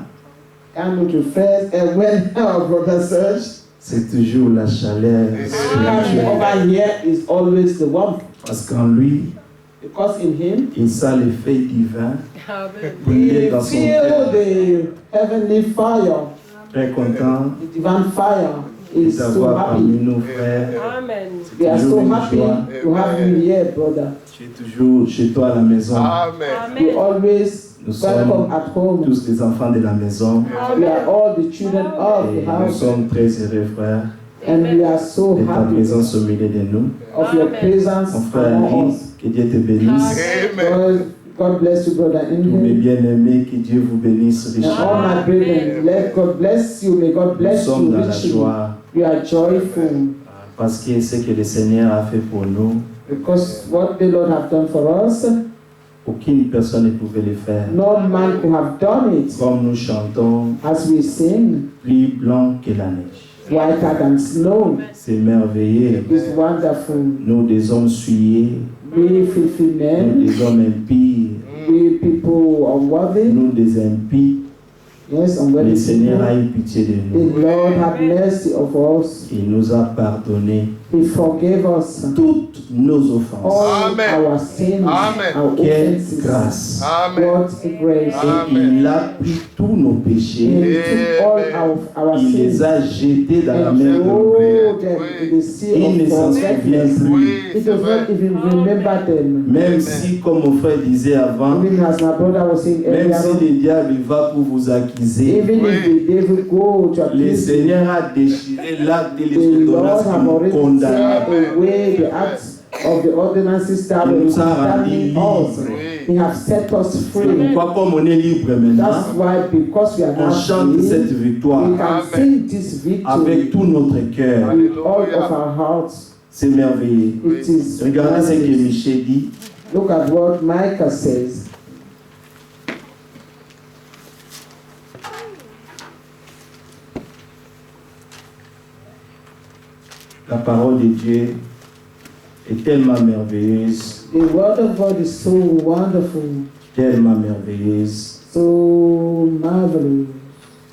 And with your friends, and when our brother Serge, c'est toujours la chaleur coming spirituelle. over here is always the warmth. Parce qu'en lui, Because in him, il sent l'effet divin Amen. brûler he dans son feel cœur. the heavenly fire, Très content the divine fire. Is so d'avoir parmi happy. nos frères. Amen. We are so Toujours une happy joie. to have you here, brother. Tu es toujours chez toi à la maison. Amen. You Amen. always Nous welcome sommes at home. tous les enfants de la maison. We are all the children of Et the nous house, sommes très heureux, frère, and we are so de ta happy présence au milieu de nous. of your Amen. presence Mon frère among Henri, us. que Dieu te bénisse. Amen. God bless you, brother. Tous mes In bien-aimés, que Dieu vous bénisse and all richement. my brethren, let God bless you. May God Nous bless sommes you dans la richly. joie We are joyful parce que ce que le Seigneur a fait pour nous, because what the Lord have done for us, aucune personne ne pouvait le faire. no man could have done it. Comme nous chantons, As we sing, plus blanc que la neige. whiter than snow, C'est merveilleux. is wonderful. Nous, des hommes souillés, We filthy nous, men, des hommes impies, we people unworthy, nous, des impies, yes, le unworthy Seigneur a people. eu pitié de The nous. Lord have mercy of us. Il nous a pardonné He forgave us toutes nos offenses. all Amen. our sins, Amen. our Quelle offenses. grâce. Amen. What a grace. Et il a pris tous nos He péchés, took all our il les sins a jetés dans la and mer de l'eau. threw them in the sea Il ne of s'en souvient forgetfulness. plus. He does not even remember them. Même si, comme mon frère disait avant, Even as my brother was saying même earlier, si on, le diable va pour vous accuser, even if the devil go to le accuse you, Seigneur a déchiré l'acte de the Lord l'ordonnance qui have nous already condamne. taken away the acts of the ordinances that Il were nous a rendus condemning us. libres. He has set us C'est free. pourquoi, comme on est libre That's maintenant, why, because we are on now chante free, cette we victoire can sing this victory avec tout notre cœur. with all of our hearts. C'est merveilleux. It is Regardez ce que marvelous. Michel dit. Look at what Micah says. La parole de Dieu est tellement merveilleuse, The word of God is so wonderful, tellement merveilleuse. so marvelous.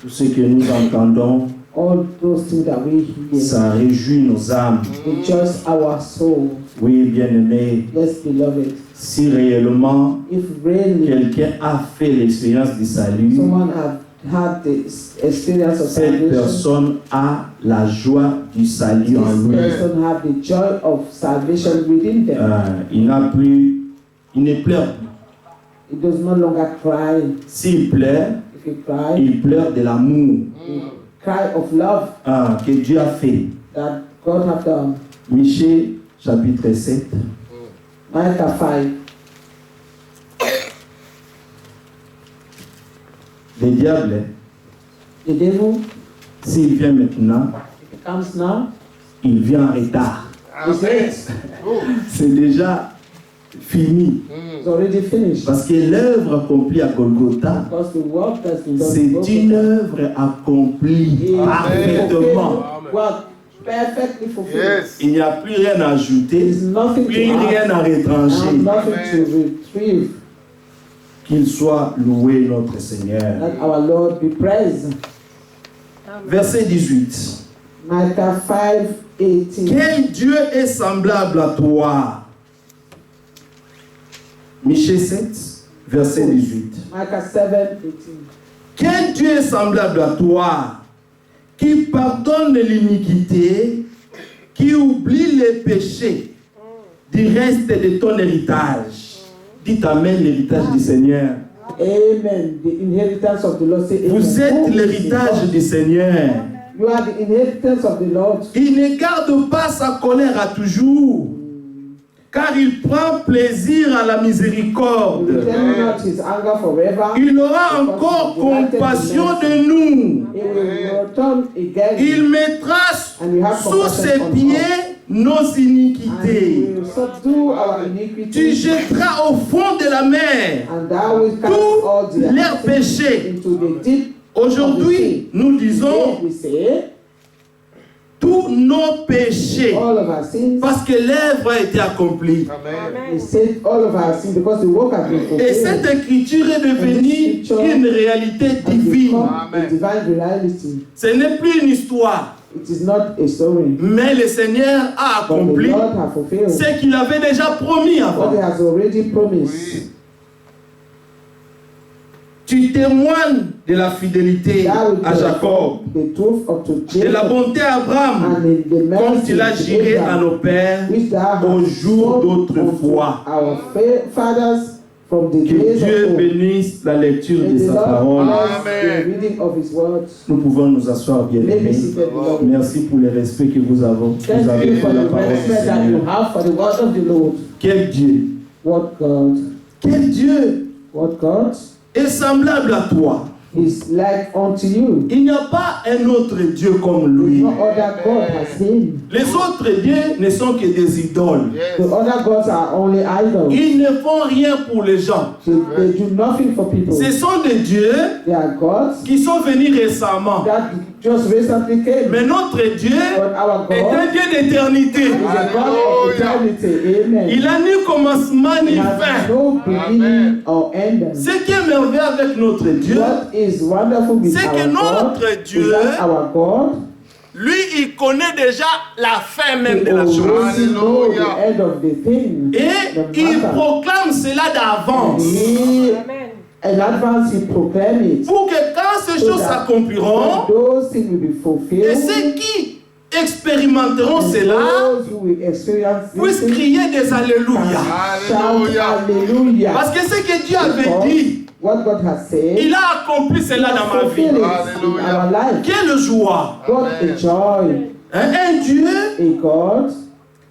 Tout ce que nous entendons All those things that we hear, ça réjouit nos âmes. rejoice our soul. Oui, bien-aimés, Yes, beloved. si réellement If really quelqu'un a fait l'expérience du salut, someone have had the experience of cette salvation, personne a la joie du salut en this lui. person have the joy of salvation within them. Il ne pleure plus. It does no longer cry. S'il pleure, If you cry, il pleure de l'amour you cry of love que Dieu a fait. that God have done. Michée, chapitre 7. Micah 5. Le diable, The devil, s'il vient maintenant, if he comes now, il vient en retard. is late. C'est déjà fini. It's already finished. Parce que l'œuvre accomplie à Golgotha, Because the work that's been done c'est une œuvre accomplie parfaitement. Work perfectly fulfilled. Yes. Il n'y a plus rien à There ajouter, is nothing plus to rien add à and retrancher. nothing to retrieve. Qu'il soit loué notre Seigneur. Let our Lord be praised. Verset 18. Micah 5:18. Quel Dieu est semblable à toi? Michée 7, verset 18. Micah 7:18. Quel Dieu est semblable à toi, qui pardonne l'iniquité, qui oublie les péchés du reste de ton héritage. Dites Amen, l'héritage du Seigneur. Amen. The inheritance of the Lord. Say amen. Vous êtes Who is l'héritage the du Seigneur. Lord? You are the inheritance of the Lord. Il ne garde pas sa colère à toujours, car il prend plaisir à la He miséricorde. will turn not his anger forever. Il aura encore compassion de nous. He will return again. Il mettra sous ses pieds nos And iniquités. he will subdue our Tu iniquity. jetteras au fond de la mer And thou will cast all tous their leurs sins péchés. into the deep. Aujourd'hui, nous disons We say tous nos péchés, all of our sins. parce que l'œuvre a été accomplie. We say all of our sins because the work has been Et cette fulfilled. écriture est devenue une réalité Has divine. become a divine reality. Ce n'est plus une histoire, It is not a story. mais le Seigneur a But the accompli Lord has fulfilled ce qu'il avait déjà promis what avant. He has already promised. Tu témoignes de la fidélité That will à Jacob, the truth of to de la Jacob bonté à Abraham, and in the comme mercy tu l'as to juré à Abraham, nos pères which thou hast au jour sworn d'autrefois. unto our fathers from the Que days Dieu of old. bénisse la lecture May de the sa Lord parole. bless the Amen. reading of His words. Nous pouvons nous asseoir, bien May be aimés. seated, beloved. Merci pour le respect que vous avez Thank you for pour la the parole du respect that you Seigneur. have for the word of the Lord. Quel Dieu, What God? quel Dieu What God est semblable à toi. is like unto you. Il n'y a pas un autre Dieu comme There's lui. no other God as Him. Les autres dieux ne sont que des idoles. The other gods are only idols. Ils ne font rien pour les gens. They do nothing for people. Ce sont des dieux They are gods qui sont venus récemment. that just recently came. Mais notre Dieu But our est God un Dieu d'éternité. is a God of eternity. Amen. Il a ni commencement ni He has fin. no beginning or end. Ce qui est merveilleux avec notre Dieu, What is wonderful with c'est que our God notre is Dieu, that our God, lui, il connaît déjà la fin même He de la chose. already know the Hallelujah. end of the thing. Et The il matter. proclame cela And d'avance. He, in advance, He proclaimed it. Pour que quand ces So choses that s'accompliront, those things will be et fulfilled. ceux qui expérimenteront And cela those who will experience puissent this thing crier des Alléluia. shout hallelujah. Parce que ce que Dieu avait dit, What God has said, il a accompli cela dans ma vie. fulfill it in Hallelujah. our life. Quelle joie! God a joy, Un Dieu a God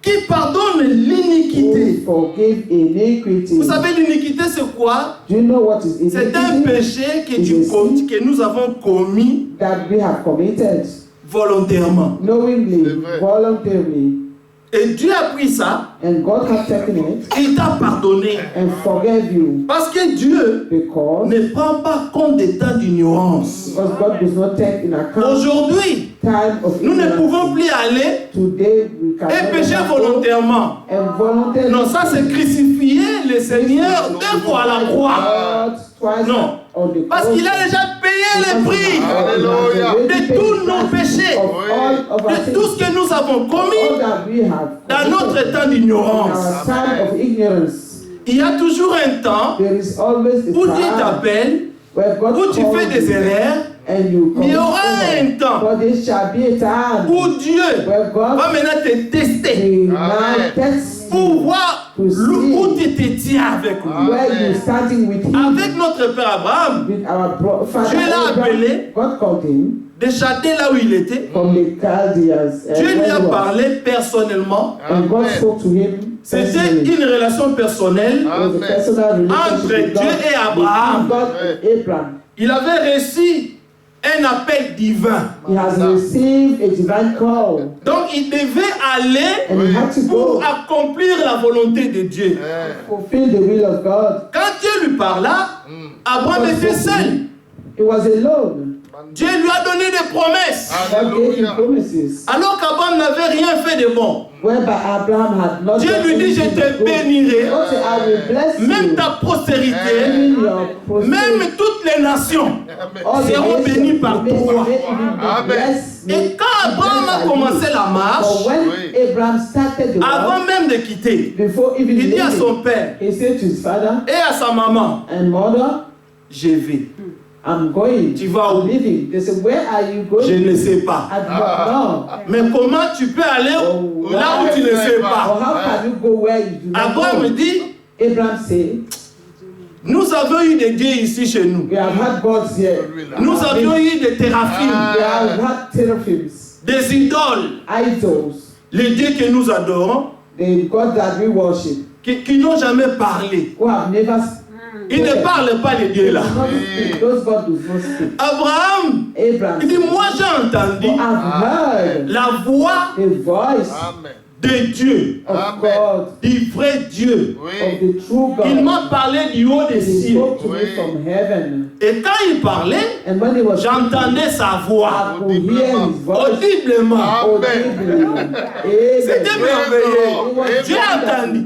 qui pardonne who l'iniquité. forgive iniquity. Vous savez, l'iniquité, c'est quoi? Do you know what is C'est un iniquity? péché que nous avons commis That we have committed volontairement. knowingly, C'est vrai. voluntarily, Et Dieu a pris ça, and God has taken it il t'a pardonné. and forgave you Parce que Dieu because ne prend pas compte des temps d'ignorance. God does not take in account Aujourd'hui, time of nous ne ignorance. pouvons plus aller Today we can et pécher volontairement. and voluntarily. Non, ça c'est crucifier le Seigneur deux fois à la croix. God twice Non. on the Parce cross. qu'il a déjà payé le prix Alléluia. de tous nos péchés, de tout ce que nous avons commis dans notre temps d'ignorance. Il y a toujours un temps où Dieu t'appelle, où tu fais des erreurs, mais il y aura un temps où Dieu va maintenant te tester pour voir où tu te tiens avec lui. Avec notre père Abraham, Dieu l'a appelé de Chaldée là où il était. Dieu lui a parlé personnellement. C'était une relation personnelle entre Dieu et Abraham. Il avait reçu un appel divin. Donc il devait aller pour accomplir la volonté de Dieu. Quand Dieu lui parla, Abraham était seul. Dieu lui a donné des promesses. Alors qu'Abraham n'avait rien fait de bon. Dieu lui dit, je te bénirai, même ta postérité, même toutes les nations seront bénies par toi. Et quand Abraham a commencé la marche, avant même de quitter, il dit à son père et à sa maman, je vais. Tu vas où? Je ne sais pas. Mais comment tu peux aller là où tu ne sais pas? Abraham dit, nous avons eu des dieux ici chez nous. Nous avions eu des théraphimes, des idoles, les dieux que nous adorons, qui n'ont jamais parlé. Il ne parle pas les dieux là. Abraham, il dit, moi j'ai entendu la voix de Dieu, du vrai Dieu. Il m'a parlé du haut des cieux. Et quand il parlait, j'entendais sa voix audiblement. C'était merveilleux. Dieu a entendu.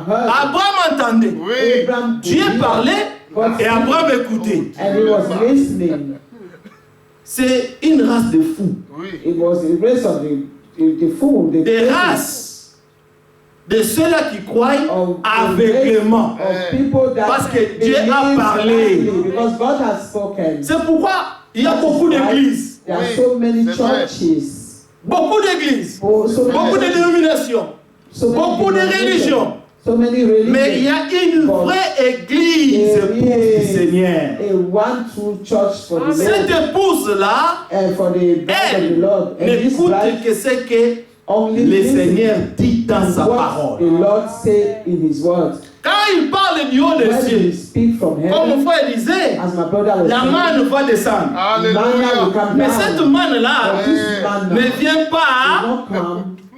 Abraham entendait. Dieu parlait et Abraham écoutait. C'est une race de fous. Des races de ceux-là qui croient aveuglément. Parce que Dieu a parlé. C'est pourquoi il y a beaucoup d'églises. Beaucoup d'églises. Beaucoup de dénominations. Beaucoup de religions. Mais il y a une vraie église épouse du Seigneur. Cette épouse-là, elle n'écoute que ce que le Seigneur dit dans sa parole. Quand il parle du haut des cieux, comme mon frère disait, la manne va descendre. Mais cette manne-là ne vient pas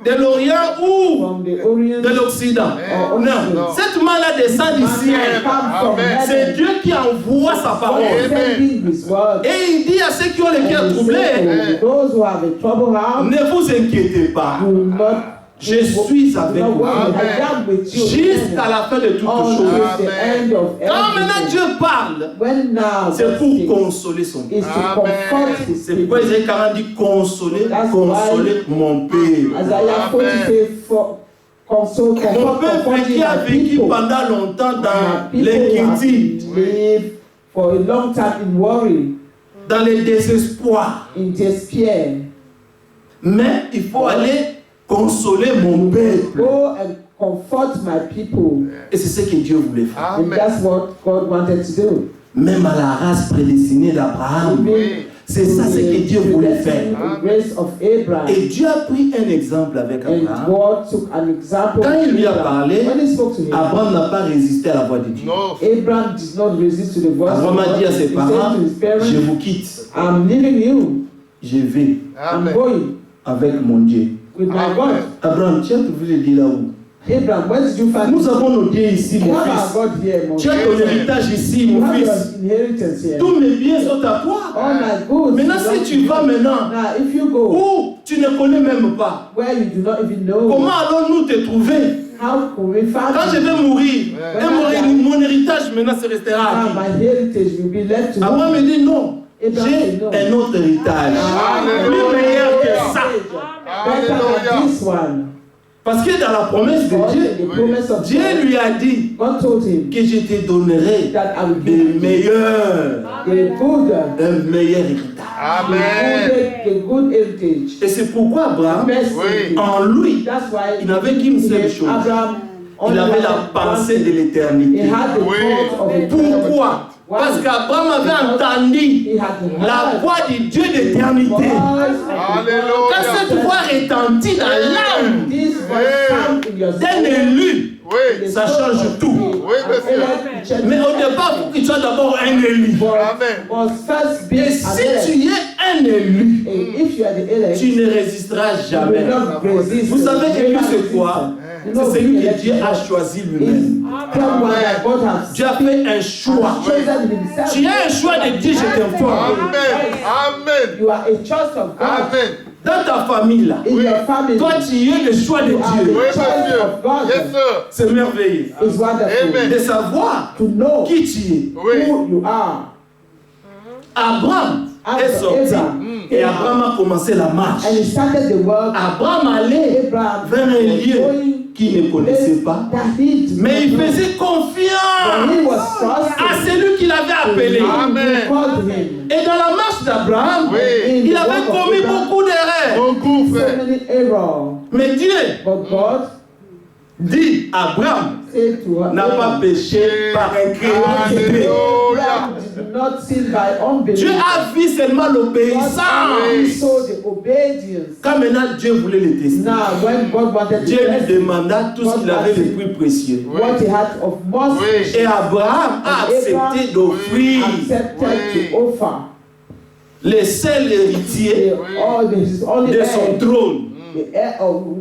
de l'Orient ou de l'Occident. Non. Cette manne-là descend du ciel. C'est Dieu qui envoie sa parole. Et il dit à ceux qui ont les cœurs troublés, ne vous inquiétez pas. Je suis avec vous jusqu'à la fin de toutes choses. Quand maintenant Dieu parle, c'est pour consoler son peuple. C'est pourquoi Isaïe 40 dit consoler, consoler mon peuple. Mon peuple qui a vécu pendant longtemps dans l'inquiétude, dans le désespoir. Mais il faut aller consoler mon peuple. Go and comfort my people. Et c'est ce que Dieu voulait faire. And that's what God wanted to do. Même à la race prédestinée d'Abraham, c'est ça ce que Dieu voulait faire. Et Dieu a pris un exemple avec Abraham. Quand il lui a parlé, Abraham n'a pas résisté à la voix de Dieu. Abraham a dit à ses parents, je vous quitte. Je vais avec mon Dieu. Abraham, tu as trouvé le Dieu là-haut? Nous avons nos dieux ici, mon fils. Tu as ton héritage ici, mon fils. Tous mes biens sont à toi. Maintenant, si tu vas maintenant, où tu ne connais même pas, comment allons-nous te trouver? Quand je vais mourir, mon héritage maintenant se restera à qui? Abraham me dit non. j'ai un autre héritage. Plus meilleur que ça. Better than this one. Parce que dans la promesse de Dieu, Dieu lui a dit God told him que je te donnerai that I will des give you meilleurs, un meilleur héritage. a good heritage. Et c'est pourquoi Abraham, Best Oui. heritage. en lui, That's why il n'avait qu'une seule chose. Abraham Il only avait la wanted pensée one de thing. l'éternité. He had the Oui. thought of eternity. Pourquoi? Parce qu'Abraham avait entendu He had la voix du Dieu d'éternité. Quand cette voix retentit dans l'âme This voice sound in your d'un soul. élu, Oui. ça change tout. Oui, monsieur. Mais au départ, il faut que tu sois d'abord un élu. Amen. Must first be Et an si elect. tu es un élu, And if you are the elect, tu ne résisteras you jamais. will not resist. Vous savez, You will élu not c'est resist. quoi? You know, C'est celui being que Dieu elected a choisi is lui-même. someone that God has Dieu a fait un choix. chosen himself. Tu as un choix de Dieu, je t'informe. Amen. Amen. You are a choice of God. Amen. Dans ta famille là, In your family, toi tu es le choix de you are Dieu. Oui, the choice monsieur. of God. Yes, sir. C'est merveilleux. It's wonderful Amen. De savoir to know qui tu es. Oui. who you are. Abraham est sorti et Abraham a commencé la marche. And he started the work. Abraham allait Abraham vers un lieu going qu'il ne connaissait pas, that he did mais il not know. faisait But confiance he was à trusting. celui qui l'avait appelé. Amen. He called him. Et dans la marche d'Abraham, Oui. il avait commis beaucoup d'erreurs. Beaucoup, So frère. many errors. Mais Dieu But God dit, Abraham said to her, n'a pas péché par incrédulité. Abraham did not sin by unbelief. Dieu a vu seulement God l'obéissance. only saw the obedience. Quand maintenant Dieu voulait le tester, Now, when God wanted to Dieu lui test him, demanda tout ce qu'il avait de plus précieux. what he had of most Oui. Et Abraham a accepté d'offrir accepted to offer. le seul héritier His only de son heir, trône.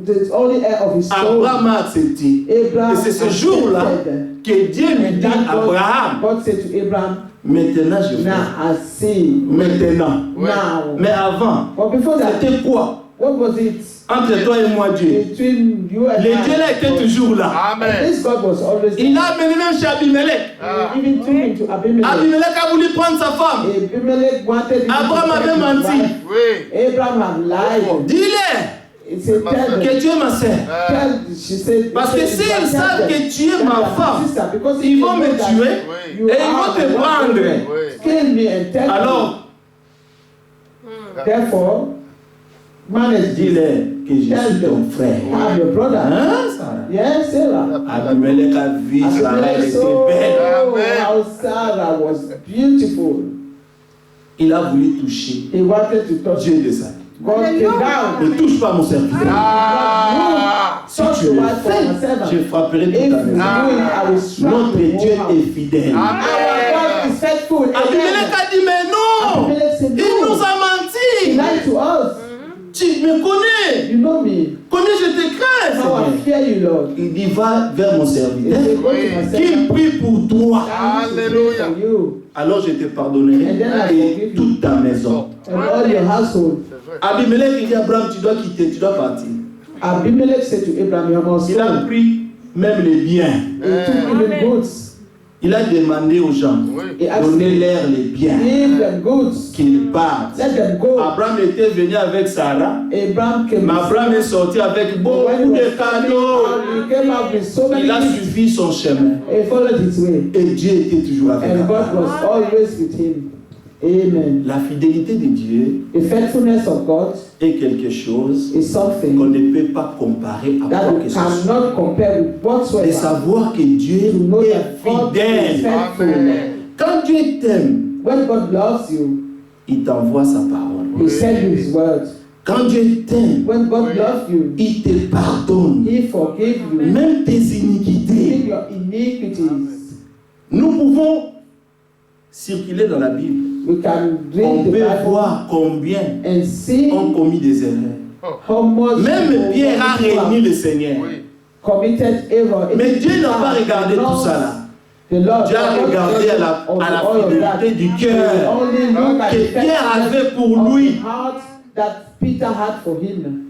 the only heir of his soul. Abraham a accepté. Abraham Et c'est ce jour-là accepted. que Dieu lui And dit, that Abraham, God said to Abraham, maintenant je now fais. I see. Maintenant. Now. Mais avant, But before that, c'était quoi? what was it Entre toi et moi, Dieu. between you and Le Dieu là était toujours là. Amen. This God was always Il a amené même chez Abimelech. He even took him to Abimelech. Abimelech a voulu prendre sa femme. Abimelech wanted him Abraham to avait take his menti. wife. Oui. Abraham had lied. Dis-le He said, tell them. que tu es ma sœur. She said, Parce que he s'ils said, savent tell them que tu es that ma you are femme, sister, because ils if vont they me know that tuer Oui. you et ils are vont te the one prendre. woman, Oui. kill me and tell me. Alors, Therefore, manage this. dis-le que je suis ton frère. I'm your brother. Hein, Sarah? Yes, Sarah. Abimelech a vu Sarah, elle Abimelech était saw belle. Amen. how Sarah was beautiful. Il a voulu toucher He wanted to touch Dieu de sa vie. God came down. Ne touche pas mon serviteur. Ah. Si Touch tu the le wife of my fais, servant. je frapperai If toute you ta do it, maison. I will strike Notre the Dieu whole house. est fidèle. Amen. Our God is faithful. Abimelech Amen. a dit, mais non, Abimelech said, il no. nous a He menti. lied to us. Tu me connais. You know me. Combien je te crains, How I Seigneur. fear you, Lord. Il dit, va vers mon He serviteur. said, go to Oui. my Qu'il servant. prie pour toi. I need to pray Alléluia. for you Alors je te pardonnerai And then I et forgive you. toute ta maison. and all your household. Abimelech, il dit, Abraham, tu dois quitter, tu dois partir. Abimelech said to Abraham, you must Il a go. pris même les biens. He took even goods. Il a demandé aux gens, Oui. He asked donnez-leur les biens, give them goods. qu'ils partent. Let them go. Abraham était venu avec Sarah, Abraham came. mais Abraham est sorti avec When he beaucoup was de coming cadeaux. out, he came out with so many Il a gifts. suivi son chemin. He followed his way. Et Dieu était toujours avec And God Abraham. was always with him. Amen. La fidélité de Dieu The faithfulness of God est quelque chose is qu'on something ne peut pas comparer à that quoi we que ce soit. cannot compare with De whatsoever. savoir que Dieu To know est that God is fidèle. faithful. Amen. Quand Dieu t'aime, When God loves you, il t'envoie sa parole. He sends you His word. Quand Dieu t'aime, When God loves you, il te pardonne. He forgives you. Même tes Even iniquités. your iniquities. Nous pouvons circuler dans la Bible. We can On read the peut Bible voir combien and see ont commis des erreurs. how much Même people Pierre a réuni le Seigneur. Oui. committed error. Mais Dieu n'a pas regardé The tout Lord- ça là. The Lord Dieu a regardé à la fidélité du cœur Only look at que the Pierre avait pour of lui. the heart that Peter had for him.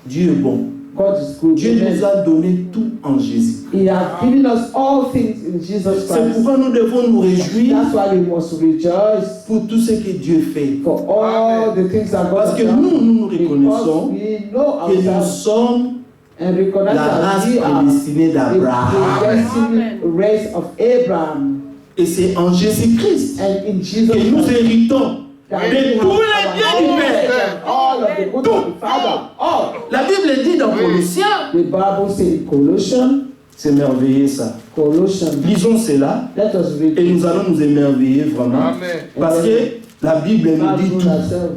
Dieu est bon. God is good. Dieu Amen. nous a donné tout en Jésus. He has given us all things in Jesus C'est Christ. pourquoi nous devons nous réjouir That's why we must rejoice pour tout ce que Dieu fait. for all the things that God Parce has que done. nous Because reconnaissons we know que nous ourselves sommes and recognize la that race we are prédestinée the d'Abraham. predestined race of Abraham. Et c'est en Jésus-Christ And in Jesus que nous Christ, héritons that de we tous have les biens du our Père. all of the good of the Father. All. La Bible dit dans Colossiens, The Bible says in Colossians, c'est merveilleux ça. Colossians. Lisons cela Let us read et nous allons nous émerveiller vraiment. Amen. Parce que la Bible nous dit Bible tout. herself.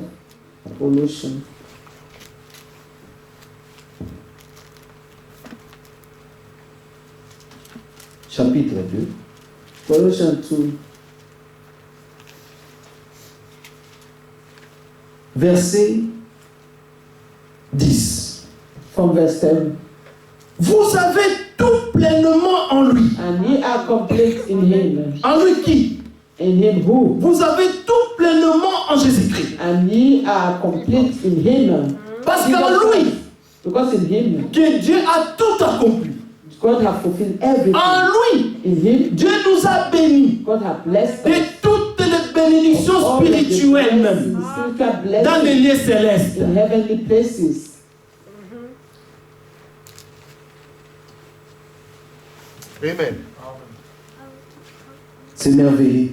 Colossians. Chapitre 2. Colossians 2. Verset 10. From verse 10. Vous avez tout pleinement en lui. And ye are complete in him. En lui qui? In him who? Vous avez tout pleinement en Jésus-Christ. And ye are complete in him. Parce qu'en lui, Because in him, que Dieu a tout accompli. God has fulfilled everything. En lui, In him, Dieu nous a bénis God has blessed de us. toutes les bénédictions All of the spirituelles blessings, même, spiritual dans les blessings lieux célestes. in heavenly places. Amen. C'est merveilleux.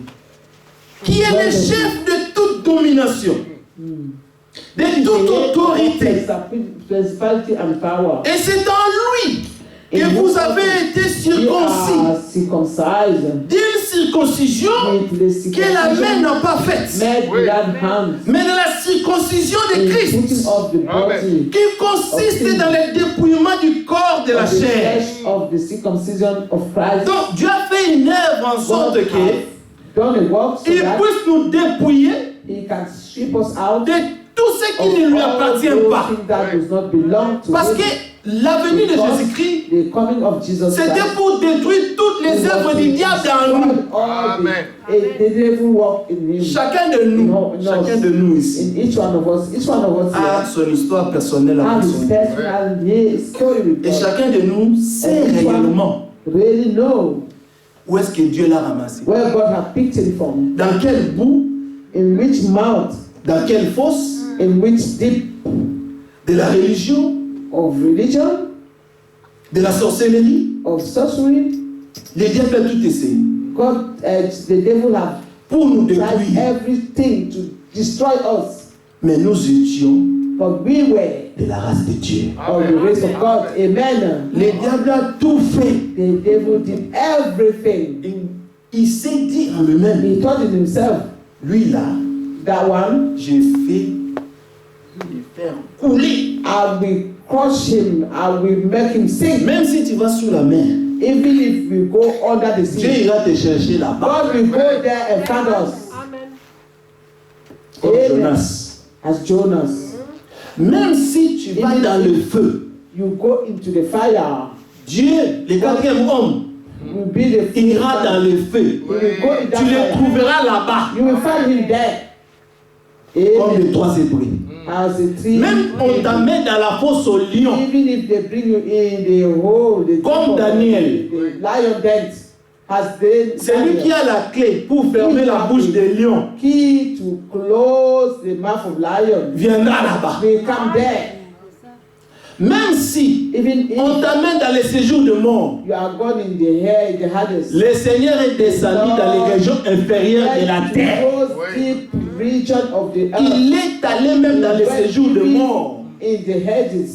Qui est le chef de toute domination, de toute autorité. Principality and power. Et c'est en lui que vous avez été You circoncis are circumcised d'une circoncision with the que la main circumcision n'a pas faite, made without hands. mais de la circoncision de In Christ, putting off the body qui consiste dans le dépouillement du corps de la of the chair. flesh of the circumcision of Christ. Donc Dieu a fait une œuvre en sorte God que has done a work so il that puisse nous dépouiller He can strip us out de tout ce qui ne lui of all appartient those pas. things that does not belong to Parce Him. que la venue de Because Jésus-Christ, the coming of Jesus c'était Christ pour détruire toutes les œuvres du diable en nous. Amen. The devil work in him. Chacun de nous, chacun de nous ici, In each one of us a here son histoire personnelle have avec his son Dieu. personal story with Et God. chacun de nous sait And each one réellement really know où est-ce que Dieu l'a ramassé. where God has picked him from, Dans quel bout, in which mouth, dans quelle fosse in which deep de la religion, of religion, de la sorcellerie. of sorcery. Le diable a tout essayé God, the devil have pour nous tried détruire. everything to destroy us, Mais nous étions but we were de la race de Dieu. of the race of God. Amen. Le diable a tout fait. The devil did everything. Il s'est dit en lui-même, He thought in himself, lui là, that one, j'ai fait le faire couler. I will crush him, I will make him sink. Même si tu vas sous la mer, Even if we go under the Dieu sea, ira te chercher là-bas. God will go there and find us. Comme Amen. Jonas. As Jonas. Même si tu vas dans le feu, You go into the fire. Dieu, le quatrième homme, You be the ira dans le feu. You will go in that Tu le fire. trouveras là-bas, You will find him there. comme les Amen. trois hébreux. As a tree. Même on t'amène dans la fosse au lion, Even if they bring you in the hole, the Comme temple, Daniel. the lion dent, has the c'est lui qui a la clé pour fermer la bouche des lions, key to close the mouth of lion. viendra là-bas. They come there. Même si Even on if t'amène dans les séjours de mort, you are gone in the hair, in the Hades. le Seigneur est descendu dans les régions inférieures de la terre. Those deep region of the earth. Il est allé même dans les séjours de mort. In the Hades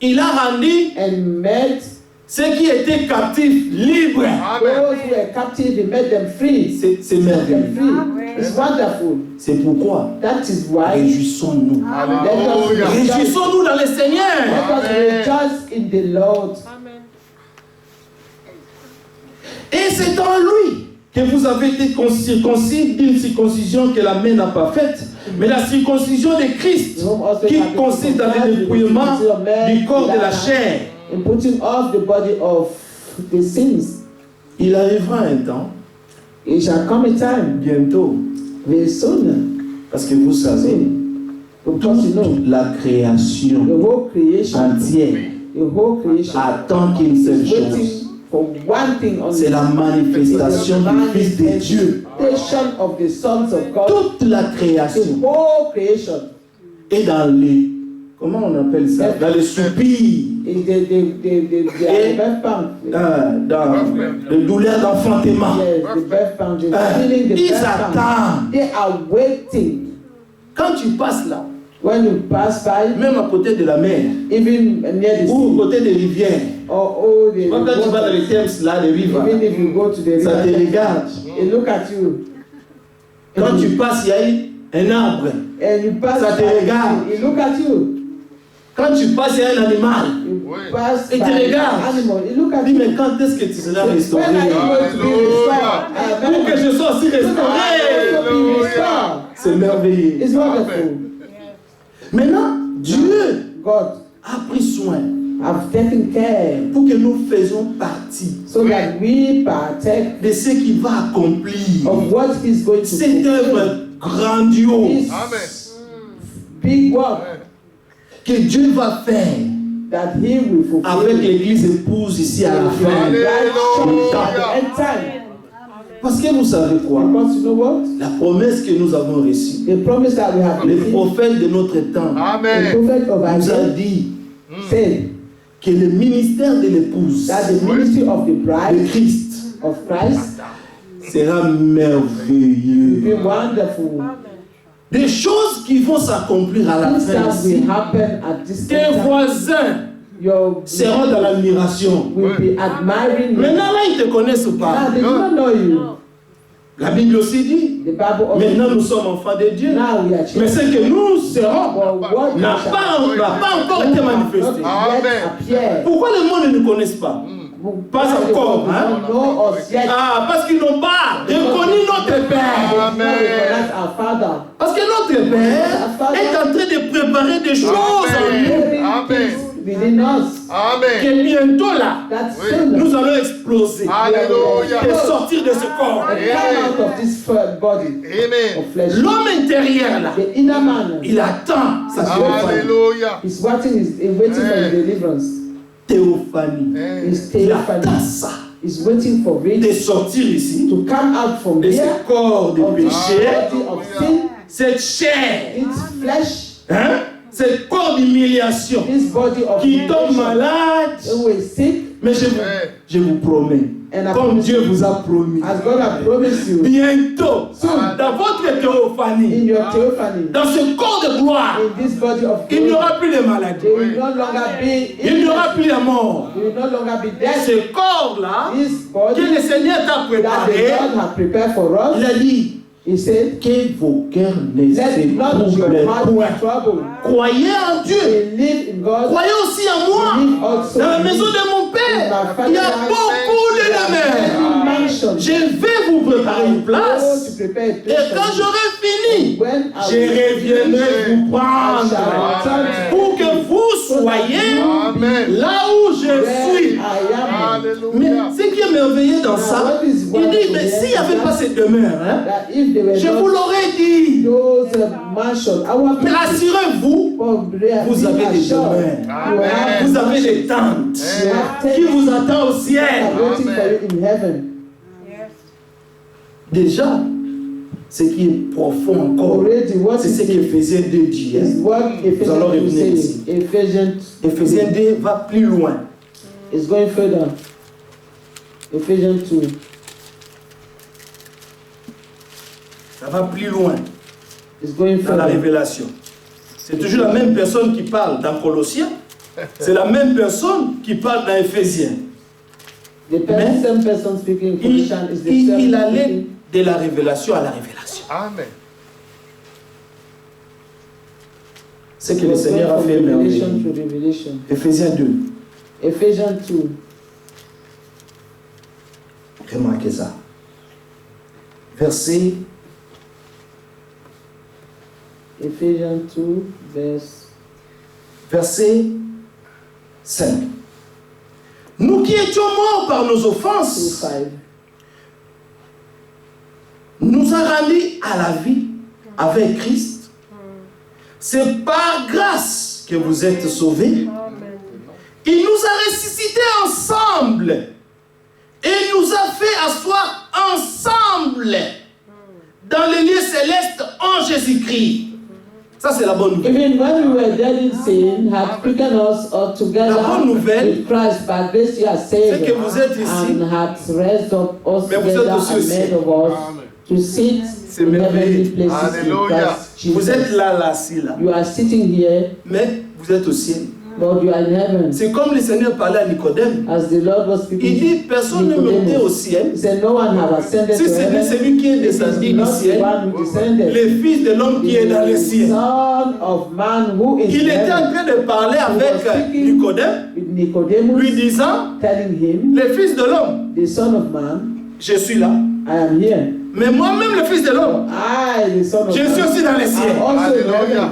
Il a rendu and made ceux qui étaient captifs libres. those who were captive, he made them free. C'est Set them merveilleux. free. It's wonderful. C'est pourquoi That is why réjouissons-nous. Hallelujah. Réjouissons-nous dans le Seigneur. let us rejoice in the Lord. Et c'est en lui que vous avez été circoncis d'une circoncision que la main n'a pas faite, mais la circoncision de Christ qui consiste dans le dépouillement du corps de la chair. In putting off the body of the sins. Il arrivera un temps, It shall come a time bientôt, very soon. parce que vous savez, Because you know, toute la création the whole creation entière The whole creation attend qu'une seule is chose. waiting for one thing only. C'est la manifestation du Fils de Dieu. Manifestation of the sons of God. Toute la création The whole creation est dans les... Comment on appelle ça? Dans les soupirs. is the birth pangs. Dans les douleurs d'enfantement. Yes, the birth pangs. Feeling the Ils birth pangs. attendent. They are waiting. Quand tu passes là, When you pass by, même à côté de la mer, even near the ou sea, à côté des rivières, or the quand tu vas dans les Thames là, les rives, even if you go to the ça te river, regarde. they look at you. Quand tu passes, il y a un arbre. And you pass Ça te by, regarde. they look at you. Quand tu passes, il y a un animal. You pass Et by te the regarde. animal, they look at Dis, you. mais quand est-ce que tu seras restauré? When are you going to be restored? Pour que je sois aussi restauré. Hallelujah. C'est merveilleux. It's wonderful. Maintenant, Dieu God a pris soin have taken care pour que nous faisions partie so that we partake de ce qu'il va accomplir. of what He's going to Cette fulfill. œuvre grandiose This big work que Dieu va faire that He will fulfill. avec l'église épouse ici à la With fin. the bride church at Hallelujah. the end time. Parce que vous savez quoi? Because you know what? La promesse que nous avons reçue, The promise that we have le received, prophète de notre temps the Amen. prophet of nous a Isaiah dit said que le ministère de l'épouse that the ministry of the de bride Christ of Christ sera will merveilleux. be wonderful. Des choses qui vont s'accomplir à la Things fin that will ici. happen at this Tes time. voisins Your seront dans l'admiration. will be admiring you. Maintenant, là, ils ne te connaissent Now pas. they do not know you. La Bible aussi dit, The Bible also maintenant nous sommes enfants de Dieu. now we are Mais children. ce que nous serons But what n'a pas encore été manifesté. yet appear. Pourquoi le monde ne nous connaisse pas? Pas encore, hein? Know us yet. Ah, parce qu'ils n'ont pas reconnu notre Père. That's our Father. Parce que notre Père est en train de préparer des choses en nous. Amen. Within us. Amen. Que bientôt là, That's Oui. soon. nous allons exploser Hallelujah. et sortir de ce corps. And come out of this body Amen. of flesh. L'homme intérieur là, The inner man il attend sa théophanie. Hallelujah. is waiting for his deliverance. Théophanie. His Il attend theophany ça. is waiting for De it sortir ici to come out from de ce here corps de of the péché, body of sin, cette chair, its flesh, hein, ce corps d'humiliation this body of qui tombe humiliation, malade. who is sick, Mais je vous promets, and I comme promise Dieu you, vous a promis, as God has promised you, bientôt, dans votre in théophanie, your theophany, dans ce corps de gloire, in this body of il n'y glory, aura plus de maladie, they will no longer be il n'y aura plus de mort. they will no longer be dead. Ce corps-là, This que body le Seigneur t'a that the préparé, Lord has prepared for il us, a dit He said, que vos cœurs ne let se not troublent your heart point. be troubled. Croyez en Dieu, Believe in God. croyez aussi en moi. Believe also Dans la in maison me. de mon Père, In il y my a father's beaucoup de demeures. Every mansion. Je vais vous préparer une Go place. to prepare a Et place for quand you. j'aurai fini, When I je will reviendrai vous I prendre shall return pour que vous soyez Amen. là où je where suis. I am. Mais Hallelujah. ce qui est merveilleux dans ça, il dit, mais s'il n'y avait pas cette demeure, hein, That if they were je vous not l'aurais dit. those mansions, our Mais rassurez-vous, vous avez des demeures. Amen. Vous avez des tentes qui vous attendent au ciel. waiting for you in heaven. Déjà, ce qui est profond encore, Already, what c'est is ce it? qu'Éphésiens 2 dit. Is Hein. what Nous allons Ephesians revenir 2 ici. says. Ephesians Éphésiens 2 va plus loin. is going further. Ephesians 2. Ça va plus loin Is going dans la further. révélation. C'est toujours la même personne qui parle dans Colossiens. C'est la même personne qui parle dans Éphésiens. The Mais same person speaking in Il, Colossians is the il same allait speaking. de la révélation à la révélation. Amen. C'est que le Was Seigneur a going fait from revelation merveilleux. to revelation. Éphésiens 2. Ephesians 2. Remarquez ça. Verset Ephesians 2, verset 5. Nous qui étions morts par nos 2, offenses, 5. nous a rendus à la vie avec Christ. C'est par grâce que vous êtes sauvés Il nous a ressuscités ensemble. Et nous a fait asseoir ensemble dans les lieux célestes en Jésus-Christ. Ça, c'est la bonne nouvelle. Even when we were dead in sin, had quickened us all together La bonne nouvelle, with Christ, by grace you are saved, c'est que vous êtes ici, and had raised up us mais vous êtes together aussi au and ciel. made of us to sit C'est in heavenly merveilleux. places in Alléluia. Christ Jesus. Vous êtes là, assis là. You are sitting here, Mais vous êtes au ciel. but you are in heaven. C'est comme le Seigneur parlait à Nicodème. As the Lord was speaking, Il dit, personne ne montait au ciel. He said, no one have ascended Si to c'est heaven. celui qui est It is descendu du not the ciel, one who descended. le Fils de l'homme qui est dans le The ciel. Son of Man who is Il in était en heaven. train de parler avec Nicodème, With Nicodemus, lui disant, telling him, le Fils de l'homme, the Son of Man, je suis là. I am here. Mais moi-même, le Fils de l'homme, I, the Son of je suis Man, aussi dans les cieux. am also in Alléluia. heaven.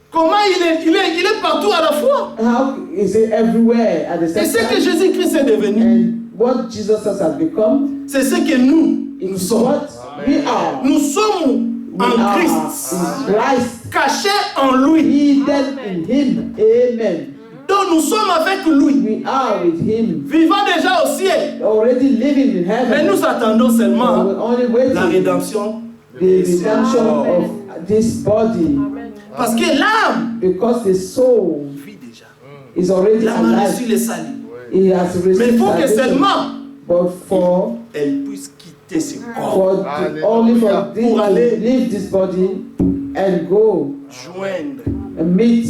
Comment il est partout à la fois. How is it everywhere at the Et same ce que time? Jésus-Christ est devenu, And what Jesus has become c'est ce que nous is sommes. what we are. Nous sommes We en are Christ, in Christ, cachés en lui. hidden in Him. Amen. Donc nous sommes avec lui, We are with Him, vivant déjà au ciel. already living in Mais heaven. nous attendons seulement We're only la waiting rédemption. the redemption of this body, Parce que l'âme because the soul vit déjà. is already L'âme a reçu alive. le salut. He has received Mais il faut que salvation. seulement But for elle puisse quitter ce corps, only for this, Pour aller to leave this body and go joindre and meet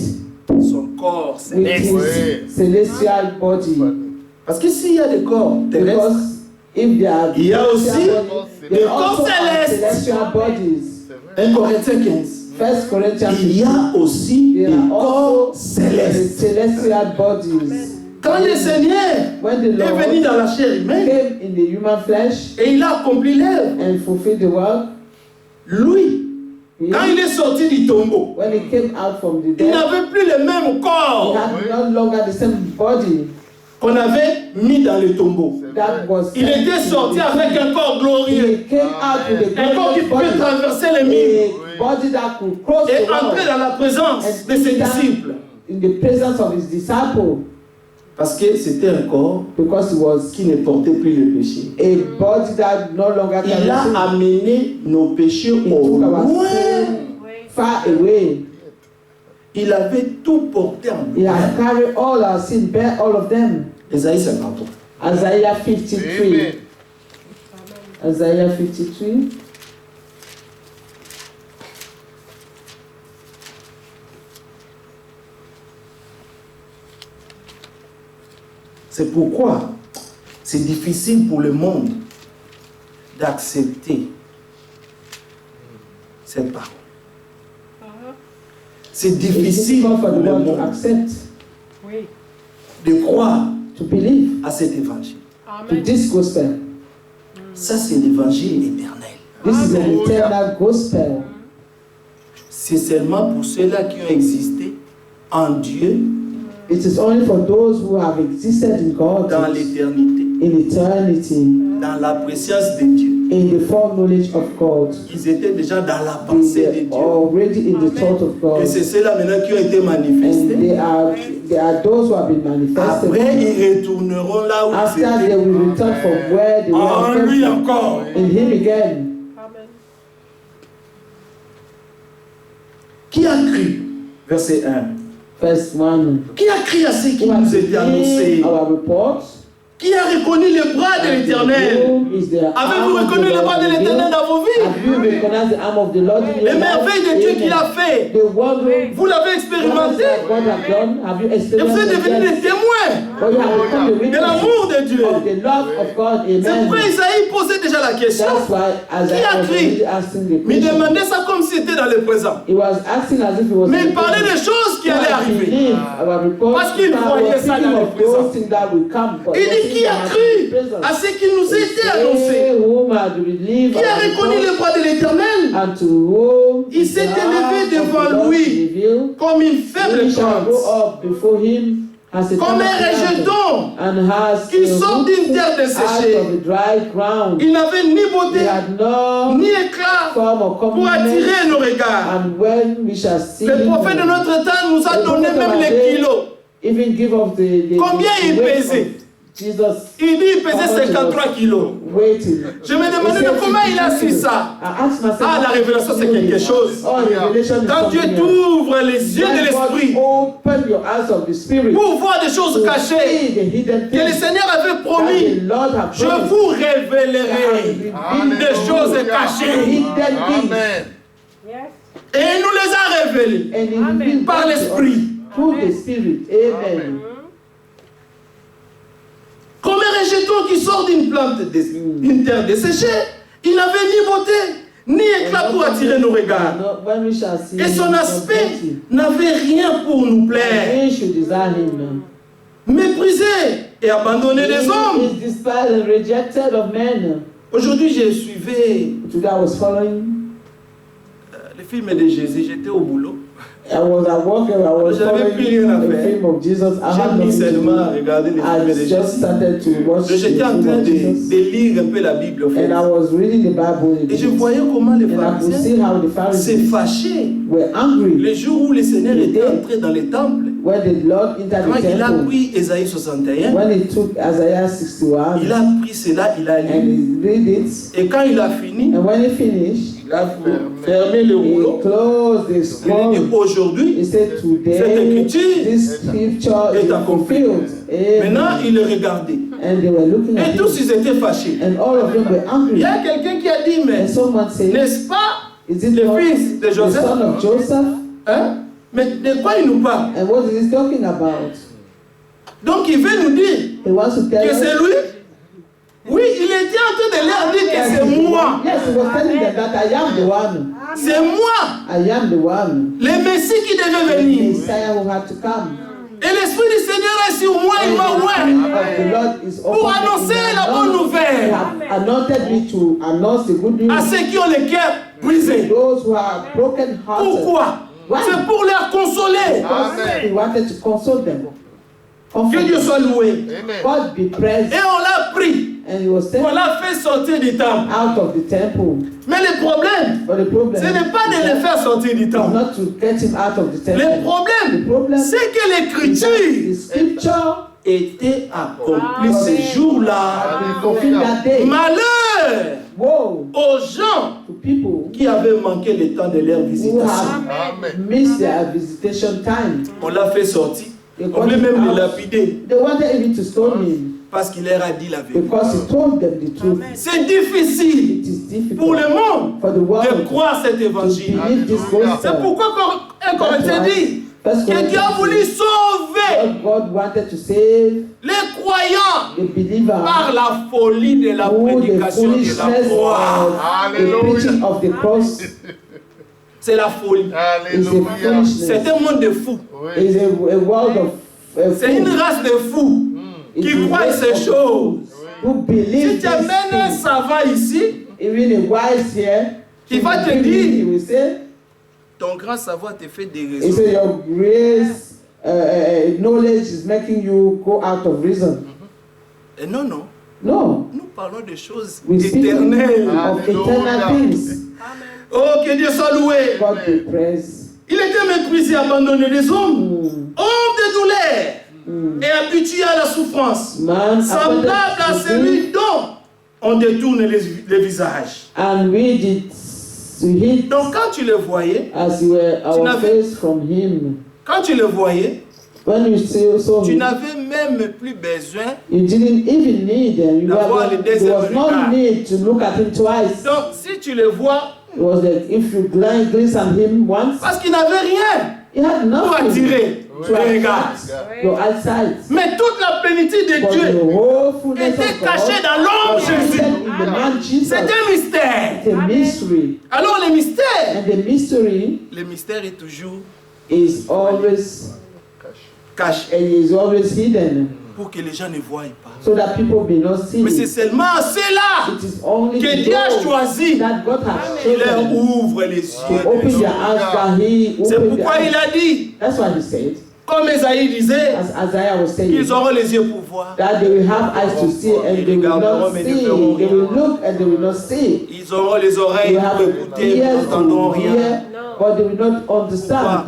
son corps with céleste. his celestial body. Parce que s'il y a des corps terrestres, Because if they are il y a aussi celestial bodies, des they corps also are célestes. celestial bodies. 1 Corinthiens 15. 1 Corinthians Il y 15. a aussi des There are corps also the célestes. celestial bodies. Quand le Seigneur When the est venu Lord dans la chair humaine came in the human flesh et il a accompli l'œuvre, and fulfilled the work, lui, he- quand il est sorti du tombeau, when he came out from the il dead, n'avait plus le même he corps had no longer the same body qu'on avait mis dans le tombeau. that was Il sent était to sorti the- avec un corps glorieux, He came out with a un corps qui glorious pouvait body, traverser les murs a body that could cross et the wall entrer dans la présence and de ses sit down disciples. in the presence of his disciple, Parce que c'était un corps because he was qui ne portait plus le péché. a body that no longer Il carried a sin. amené nos péchés He au took our loin. sin far away. Il avait tout porté en He lui. has carried all our sin, bear all of them. Ésaïe 53. Isaiah 53. Amen. Isaiah 53. C'est pourquoi c'est difficile pour le monde d'accepter cette parole. C'est It's difficile difficult pour for the le world to monde accept, de croire to believe à cet évangile. to this gospel. Ça, c'est l'évangile éternel. This is an eternal gospel. C'est seulement pour ceux-là qui ont existé en Dieu It is only for those who have existed in God dans l'éternité, in eternity, dans la présence de Dieu. in the full knowledge of God. Ils étaient déjà dans la They pensée de were Dieu. already in the thought of Et God. c'est ceux-là maintenant qui ont été And manifestés. they are those who have been manifested. Après, ils retourneront là où ils After they étaient. will return from where they En lui were, encore. in Him again. Qui a cru? Verset 1. Verse 1. Qui a cru à ce qui Who has nous était annoncé? believed our report? Qui a reconnu le bras de l'Éternel? Whom is the Avez-vous arm of the reconnu le Lord bras de l'Éternel revealed? dans vos vies? Have you recognized the arm of the Lord in your Les life? merveilles de Dieu qu'il a Amen. fait. The wonders Vous l'avez wonders expérimenté. that God has done, have you Et vous experienced êtes it? devenus des Yes. témoins But you have become the de witness l'amour de Dieu. of the love of God. C'est Amen. pourquoi Isaïe posait déjà la question. That's why Qui a Isaiah was cru? already asking the Mais il question. demandait ça comme si c'était dans le présent. He was asking as if he was Mais il in the parlait des present. choses qui allaient arriver. Believe our report. Parce qu'il I voyait was ça thinking dans le of présent. those things that will come. but Il those dit things qui a that are cru in the present. à ce qui nous était annoncé. They whom had believed Qui a our reconnu report, le bras de l'Éternel and to whom Il the s'est élevé arm of devant the Lord lui revealed. comme une faible He shall plante, go up before him as a comme un tender plant, rejeton and has qui sort d'une terre out desséchée. of the dry ground. Il n'avait ni He beauté, had no ni éclat form of pour comeliness, attirer nos regards. and when we shall see Le him, prophète de notre temps nous a the donné prophet même of our les day kilos. even give up the Combien il weight pesait? of Jesus. Il dit il pesait 53 kilos. Waiting. Je me demandais mais comment il a su ça. Ah, la révélation c'est quelque chose. Quand Dieu t'ouvre les yeux de l'esprit pour voir des choses cachées que le Seigneur avait promis, je vous révélerai des choses cachées. Amen. Et il nous les a révélées par l'esprit. Amen. Comme un rejeton qui sort d'une terre desséchée, il n'avait ni beauté, ni éclat pour attirer nos regards. Et son aspect n'avait rien pour nous plaire. Méprisé et abandonné des hommes. Aujourd'hui, j'ai suivi le film de Jésus. J'étais au boulot. J'avais plus rien à faire. J'ai mis seulement à regarder les films de Jésus. J'étais en train de lire un peu la Bible. En fait. Et je voyais comment les pharisiens se fâchaient le jour où le Seigneur était entré dans le temple. Quand il a pris Ésaïe 61, il a pris cela, il a lu. Et quand il a fini, il a fermé le rouleau. Il a dit aujourd'hui, cette écriture est accomplie. Maintenant, il le regardait. Et tous ils étaient fâchés. Il y a quelqu'un qui a dit, mais n'est-ce pas le fils de Joseph? Hein? Mais de quoi il nous parle? Donc il veut nous dire que c'est lui. Oui, il était en train de leur dire que c'est moi. C'est moi. Le Messie qui devait venir. Et l'Esprit du Seigneur est sur moi, il m'a ouvert pour annoncer la bonne nouvelle à ceux qui ont le cœur brisé. Pourquoi? C'est pour les consoler. Que Dieu soit loué. Et on l'a pris. On l'a fait sortir du temple. Mais le problème, ce n'est pas de le faire sortir du temple. Le problème, c'est que l'écriture était accomplie ce jour-là. Malheur aux gens qui avaient manqué le temps de leur visitation. On l'a fait sortir. On voulait même le lapider. Parce qu'il leur a dit la vérité. C'est difficile pour le monde de croire cet évangile. C'est pourquoi un Corinthien dit que Dieu a voulu sauver les croyants par la folie de la prédication de la croix. Alléluia. C'est la folie. Alléluia. C'est un monde de fous. C'est une race de fous qui croient ces choses. Si tu amènes un savant ici, il va te dire ton grand savoir te fait des raisons. Et non. Nous parlons de choses éternelles. Oh, que Dieu soit loué. Il était méprisé, abandonné des hommes, homme de douleur et habitué à la souffrance, semblable à celui dont on détourne les visages. Donc quand tu le voyais, quand tu le voyais, tu n'avais même plus besoin d'avoir le deuxième regard. Donc si tu le vois, parce qu'il n'avait rien pour attirer le regard. Mais toute la plénitude de Dieu était cachée dans l'homme Jésus. C'est un mystère. Alors le mystère est toujours caché. Pour que les gens ne voient pas. Mais c'est seulement cela que Dieu a choisi. Il leur ouvre les yeux. C'est pourquoi il a dit, comme Esaïe disait, qu'ils auront les yeux pour voir. Ils regarderont mais ne verront rien. Ils auront les oreilles pour écouter mais n'entendront rien. Pourquoi?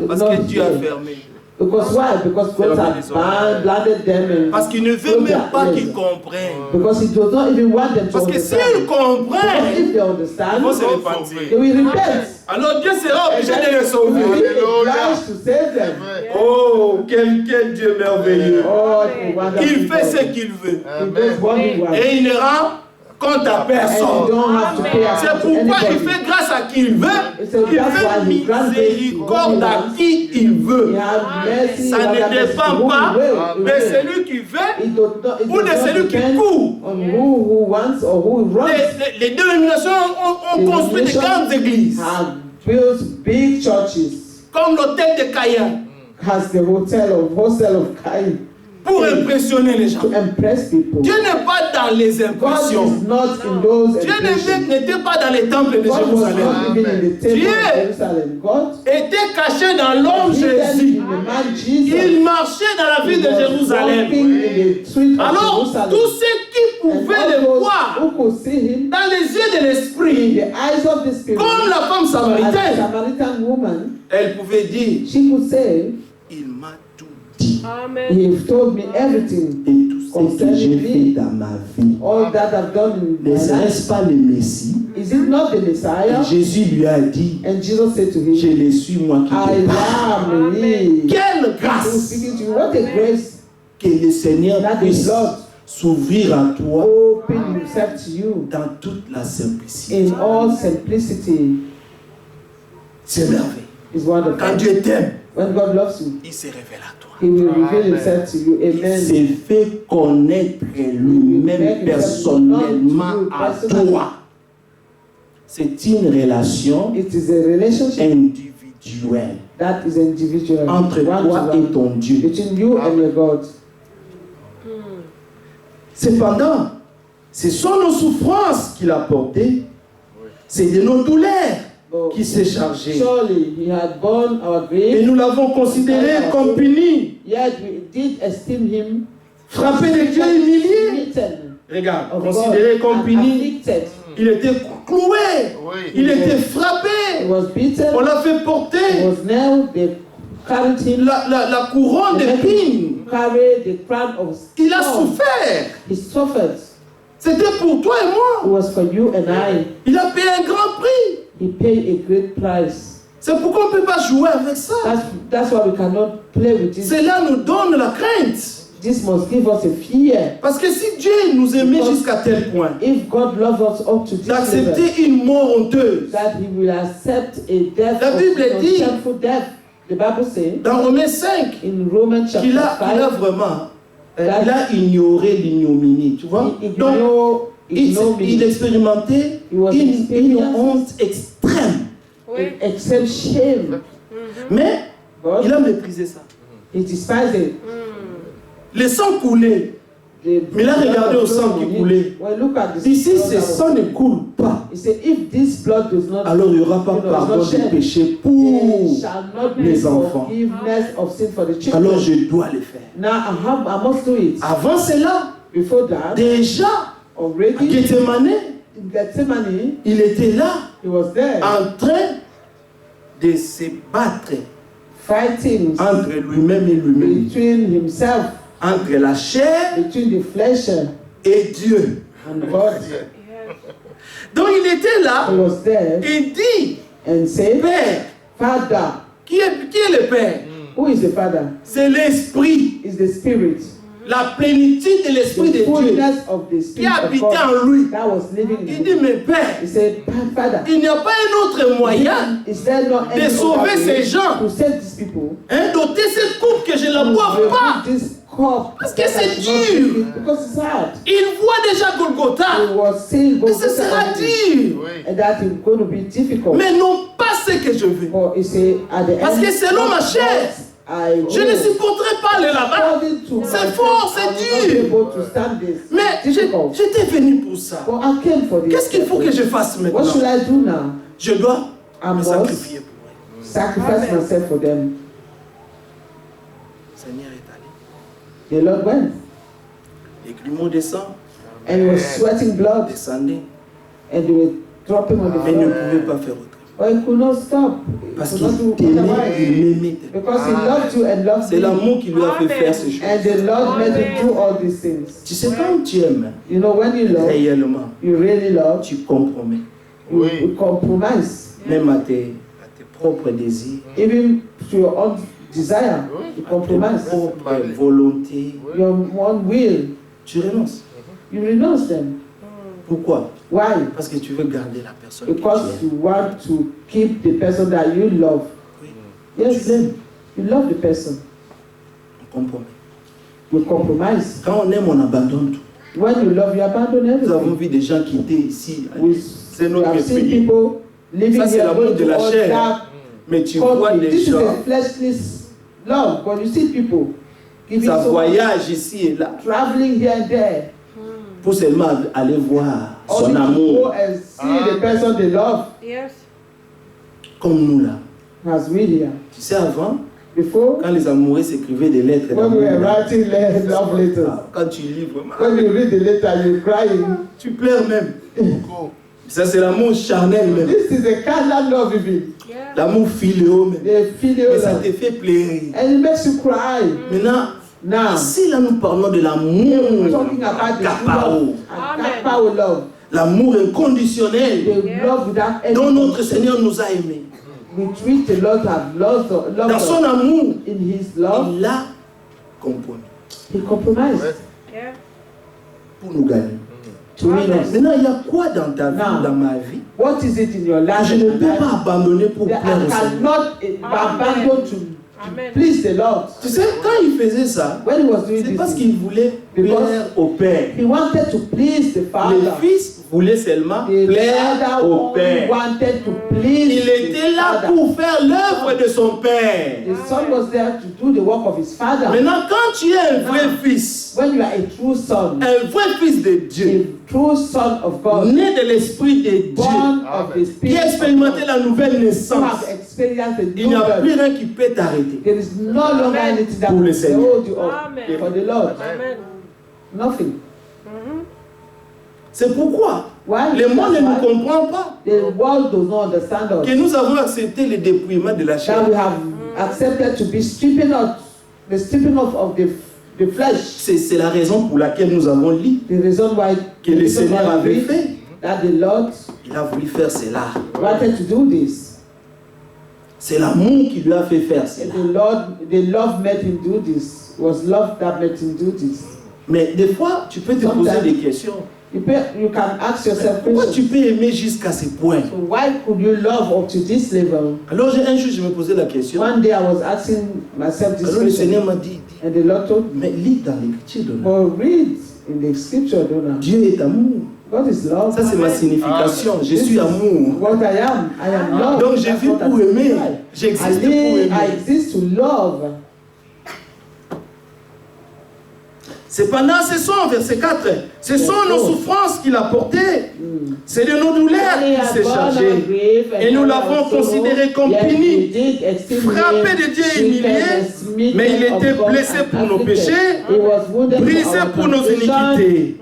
Parce que Dieu a fermé. Because why? Because God has blinded them and Parce qu'il ne veut même pas qu'ils comprennent. because He does not even want them to Parce que understand. s'ils Because comprennent, if they ils understand, vont se repentir. they will repent. Alors Dieu sera obligé de les He sauver. will be obliged to save them. Oh, quel Dieu merveilleux. Oh, it's wonderful. Il fait ce qu'il veut. He does what He wants. Et il ne rend compte à And you personne. don't have to pay C'est attention to pourquoi il anybody. fait grâce à qui il veut. Il that's why fait he grants miséricorde à mercy. qui il veut. He has mercy, Ça he has ne mercy dépend to whom pas he will. de celui qui veut It does not, it ou de does not celui qui depend court. on who wants or who runs. Les dénominations ont construit de grandes églises, Have built big churches, comme l'hôtel de Caïn, has the hostel of Cain pour impressionner les gens. to impress people. Dieu n'est pas dans les God impressions. is not in those Dieu impressions. n'était pas dans les temples de God was Jérusalem. not even in the temple Dieu of Jerusalem. God était caché dans l'homme hidden Jésus. in the man Jesus. Il marchait dans la ville de He was Jérusalem. walking in the street of Alors, Jerusalem. tous ceux qui And pouvaient all le those voir who could see him dans les yeux de in l'esprit, the eyes of the Spirit, comme la femme as a samaritaine, Samaritan woman, elle pouvait dire, she could say, il m'a tout dit. He told me everything, Et tout ce que j'ai fait dans ma vie, all that I've done in my ne life. serait-ce pas le Messie? Is it not the Messiah? Et Jésus lui a dit, And Jesus said to je him, le suis moi qui I te parle. am he. Quelle Who is grâce speaking to you. What a grace que le Seigneur that the puisse Lord s'ouvrir à toi open himself to you dans toute la simplicité. in all simplicity. C'est merveilleux. Is wonderful. Quand Dieu t'aime, When God loves you, il se révèle à toi. He will reveal himself to you. Il Amen. s'est fait connaître lui-même personnellement à toi. C'est une relation It is a relationship individuelle that is individual. entre One toi to et one. ton Dieu. Between you and your God. Cependant, ce sont nos souffrances qu'il a portées, c'est de nos douleurs But qui s'est chargé. surely He had borne our Et grief, nous l'avons considéré comme puni, yet we did esteem Him frappé de Dieu, humilié. smitten Regarde, of considéré God comme and puni, afflicted. il était cloué, il était He frappé, was beaten, on l'a fait he porter was nailed, they carried him, la couronne they made d'épines. him carry the crown of Il a thorns. souffert. He suffered. C'était pour toi et It moi. was for you and I. Il a payé un grand prix. He paid a great price. C'est pourquoi on ne peut pas jouer avec ça. That's why we cannot play with this. Cela nous donne la crainte. This must give us a fear. Parce que si Dieu nous aimait jusqu'à tel point If God loves us up to this level, d'accepter une mort honteuse, that He will accept a death La Bible of dit- shameful death. The Bible says dans Romains 5, in Romans chapter qu'il a 5, vraiment il a ignoré l'ignominie, tu vois. Donc, il expérimentait He was une experiencing- honte extrême. except shame. Mais God, il a méprisé ça. He despised it. Le sang coulait. The Mais là, regardez au blood sang flowing qui in. coulait. Well, look at this. Ici, blood ce that sang was- ne coule pas. He said, if this blood does not, Alors il n'y aura pas you know, pardon it's not des shed, péchés there pour shall not be les enfants. forgiveness of sin for the children. Alors je dois le faire. Now I must do it. Avant cela, Before that, déjà, à already Gethsemane, in Gethsemane, il était là he was there en train de se battre fighting entre lui-même et lui-même, between himself, entre la chair between the flesh et Dieu. and God. Donc il était là, He was there il dit, and said, Père, Father, qui est le Père? who is the Father? C'est l'Esprit, Is the Spirit. la plénitude de l'Esprit de The Dieu fullness of the qui Spirit of habitait God en lui. that was living in Il dit, him. mais Père, He said, Father, il n'y a pas un autre moyen is there not any de sauver other ces way gens. to save these people? D'ôter cette coupe que je ne la boive pas. This cup Parce que that c'est I should not dur. drink it, because it's hard. Il voit déjà It Golgotha. was still Mais ce sera dur. and that is going to be difficult. Mais non pas ce que je veux. But he said, at the Parce end, que selon ma chair, I je ne supporterai pas le là-bas. according to C'est my fort, faith, c'est I will not be dur. able to stand this. Mais difficult. j'étais venu pour ça. But I came for this. Qu'est-ce qu'il faut que je fasse What should maintenant? I do now? Je dois I me must sacrifier pour eux. sacrifice myself for them. Le Seigneur est allé. The Lord went. Les grumeaux descendent, And he was sweating blood descendaient. and they were dropping on the Mais il ne floor. pouvait pas faire autrement. But he could not stop. Parce He qu'il could not do t'aimait, otherwise. il m'aimait. Because he loved you and loved C'est me. l'amour qui lui a fait faire ces choses. And the Lord made him do all these things. Tu sais, quand tu aimes You know, when you love, réellement, you really love, tu compromets you compromise. même à tes propres désirs, Even to your own desire, you tes compromise. propres volontés. Your own will, Tu renonces. you renounce them. Pourquoi? Why? Parce que tu veux garder la personne que Because tu aimes. you want to keep the person that you love. Oui. Yes, Tu l'aimes. you love the person. On compromet. You compromise. Quand on aime, on abandonne tout. When you love, you abandon Nous avons everything. vu des gens quitter ici. C'est We notre have seen pays. people living Ça, c'est here l'amour going de to la chair. other Mais tu vois countries. des This is gens, a fleshly love, but you see people giving ça so much, voyage ici et là traveling here and there, pour seulement aller voir son only to go amour. and see the person they love, Yes. Comme nous là. as we here. Tu sais, avant, Before, quand les amoureux s'écrivaient des lettres when we were d'amour, writing love letters, quand tu lis vraiment, when you read the letter, you crying. tu pleures même. Ça, c'est l'amour charnel même. This is a carnal love, even Yeah. L'amour philéo même. the filial Mais ça love, te fait pleurer. and it makes you cry. Maintenant, Now, si là nous parlons de we're l'amour, talking about the agapao, love, agapao love, l'amour inconditionnel the love without any dont notre condition, Seigneur nous a aimés. with which the Lord has loved Dans son us. amour, In His love, il a compromis He compromised Yeah. pour nous gagner. to win us. Maintenant, il y a quoi dans ta vie, Now, dans ma vie, What is it in your que life? je ne peux pas abandonner pour That plaire I au Seigneur? cannot abandon to Amen. please the Lord. Tu sais, quand il faisait ça, When he was doing c'est parce this, qu'il voulait plaire au Père. he wanted to please the Le Father. Fils voulait seulement The plaire Father au only Père. wanted to please Il était the là Father. pour faire l'œuvre de son Père. The Son was there to do the work of his Father. Maintenant, quand tu es un vrai fils, When you are a true son, un vrai fils de Dieu, a true son of God, né de l'Esprit de Dieu, born of the qui Spirit a of expérimenté God, la nouvelle who naissance, have experienced the il n'y new a plus birth, rien qui peut t'arrêter. there is no longer anything that Pour le will Seigneur. hold you up Amen. for the Lord. Amen. Nothing. C'est pourquoi Why? le monde ne That's nous why comprend pas, the world does not understand us. que nous avons accepté le dépouillement de la That chair. we have accepted to be stripping off of the flesh. C'est la raison pour laquelle nous avons lu The reason why que le Seigneur avait we fait. that the Lord Il a voulu faire cela. wanted to do this. C'est l'amour qui lui a fait faire And cela. the love made him do this. It was love that made him do this. Mais des fois, tu peux te poser des questions. You can ask yourself Pourquoi tu questions. peux aimer jusqu'à ce point? So why could you love up to this level? Alors un jour, je me posais la question. One day I was asking myself this Alors le Seigneur question, m'a dit, and the Lord told me, mais lis dans l'Écriture. Donald. "Well, read in the scripture, Donald. Dieu est amour. God is love. Ça, c'est ma signification. Je This suis is amour. What I am. I am love. Donc, je That's vis what I pour aimer. signify. J'existe I pour live, I aimer. exist to love. Cependant, ce sont, verset 4, ce sont nos souffrances qu'il a portées. C'est de nos douleurs qu'il s'est chargé. Et nous l'avons considéré comme puni, frappé de Dieu et humilié, mais il était blessé pour nos péchés, brisé pour nos iniquités.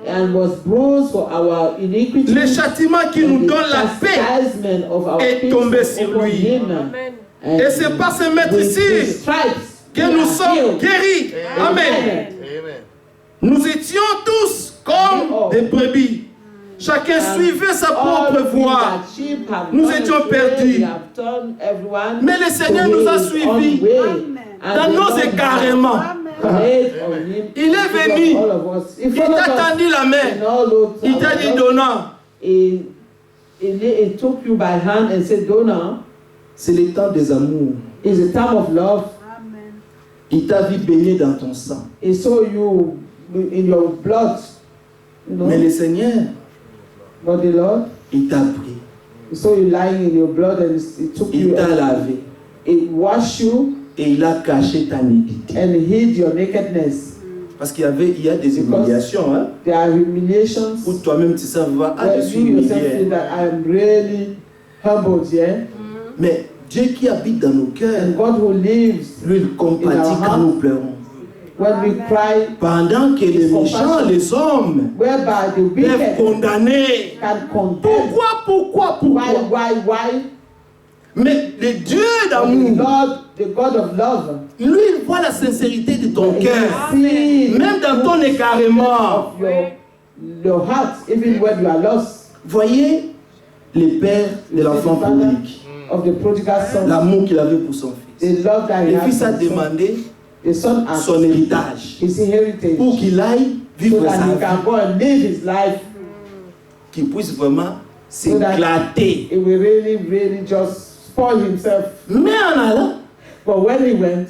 Le châtiment qui nous donne la paix est tombé sur lui. Amen. Et c'est par ce maître ici que nous sommes guéris. Amen. Nous étions tous comme des brebis. Chacun suivait sa propre voie. Nous étions perdus. Mais le Seigneur nous a suivis dans nos égarements. Il est venu. Il t'a tendu la main. Il t'a dit, Donald, He took you by hand and said, Donald, c'est le temps des amours. it's a time of love. Il t'a vu baigner dans ton sang. He saw you in your blood. You know? Mais le Seigneur, But the Lord, il t'a pris. he saw you lying in your blood and he took Il you t'a and lavé. he washed you Et il a caché ta nudité. and hid your nakedness. Parce qu'il y a des humiliations. Hein, There are humiliations où toi-même tu sais, ah, je where suis you yourself humilié. feel that I am really humbled, yeah? Mais Dieu qui habite dans nos cœurs, And God who lives lui, il compatit quand nous pleurons. when we cry, Pendant que les méchants, les hommes, whereby the peuvent wicked condamner. can condemn. Pourquoi? Why? Mais le Dieu But the d'amour, Lord, the God of love, lui, il voit la sincérité de ton He cœur. sees Même dans ton égarement. of your heart, even when you are lost. Voyez le père de l'enfant The father prodigue. of the prodigal son, L'amour qu'il avait pour son fils. the love that he Le had fils for a his son. demandé The son asked son héritage his inheritance pour qu'il aille so vivre that sa he vie, can go and live his life. qu'il puisse vraiment So that s'éclater. he will really just spoil himself. Mais en allant, But when he went,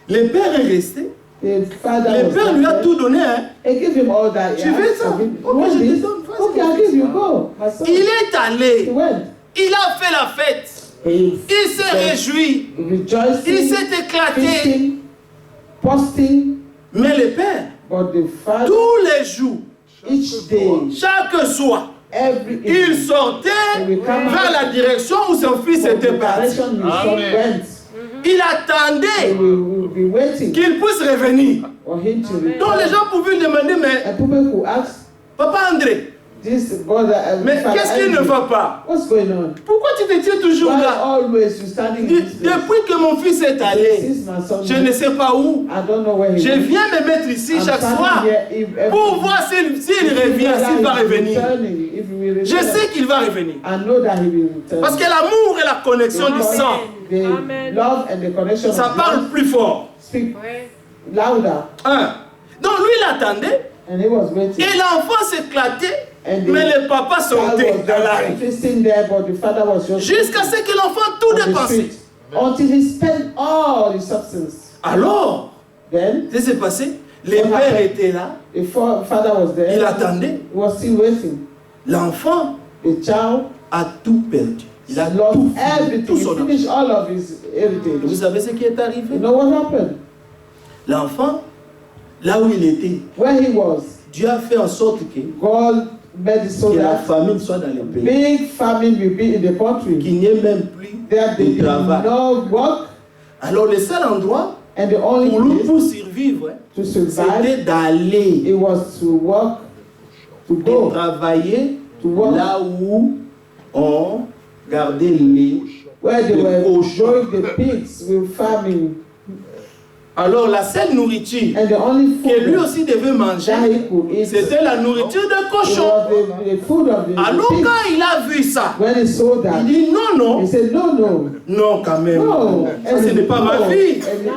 le père est resté. the father Le was père lui a there. tout donné. Hein. He gave him all that. Tu veux ça? Ok, je te donne. Vas-y. Okay, I'll give you. Go, my son. Il est He allé. went. Il a fait la fête. He Il s'est réjoui. rejoicing, Il s'est éclaté. feasting, posting. Mais le père, But the father, tous les jours, each day, chaque soir, every il evening, sortait vers la direction où son fils from était the parti. direction his son Amen. went, Il he attendait will be waiting qu'il puisse revenir. for him to return. Donc les gens pouvaient lui demander, mais And people could ask Papa André, this brother, mais Father qu'est-ce qui ne Andrew, va pas? what's going on? Pourquoi tu te tiens toujours Why là? always you standing in this place? Depuis que mon fils est allé, Since my son je ne sais pas où. I don't know where he Je went. viens me mettre ici I'm chaque standing soir here if pour voir s'il revient, s'il va revenir. If he will Je return. sais qu'il va revenir. I know that he will return. Parce que l'amour et la connexion du sang, The Amen. love and the connection ça of parle love plus fort. speak louder. Hein? Donc lui, il attendait And he was waiting. et l'enfant s'éclatait, And mais le papa child sortait was dans la rue. just feasting there, but the father was just Jusqu'à ce que l'enfant tout on the dépensé. street until he spent all his substance. Alors, Then qu'est-ce qui s'est passé? Le What père happened? était là, the father was there. il attendait. He was still waiting. L'enfant The child a tout perdu. Il a lost tout fini, everything. tout He son argent. finished all of his heritage. Vous savez ce qui est arrivé? You know what happened? L'enfant, là où il était, Where he was, Dieu a fait en sorte que God made it so la that famine soit dans le pays. big famine will be in the country. Qu'il n'y ait même plus There they de did travail. no work, Alors le seul endroit and the only pour lui place pour survivre, hein, to survive, c'était d'aller it was to work, to et go, travailler to work là où on gardait les. where they the were cochon. growing the pigs with farming. Alors la seule nourriture And the only que lui food aussi devait manger, that he could eat c'était la nourriture de it cochon. was the food of the Alors pigs. quand il a vu ça, When he saw that, il dit non, he non, said, no, non quand même. no. Ça ce n'est pas ma fille. And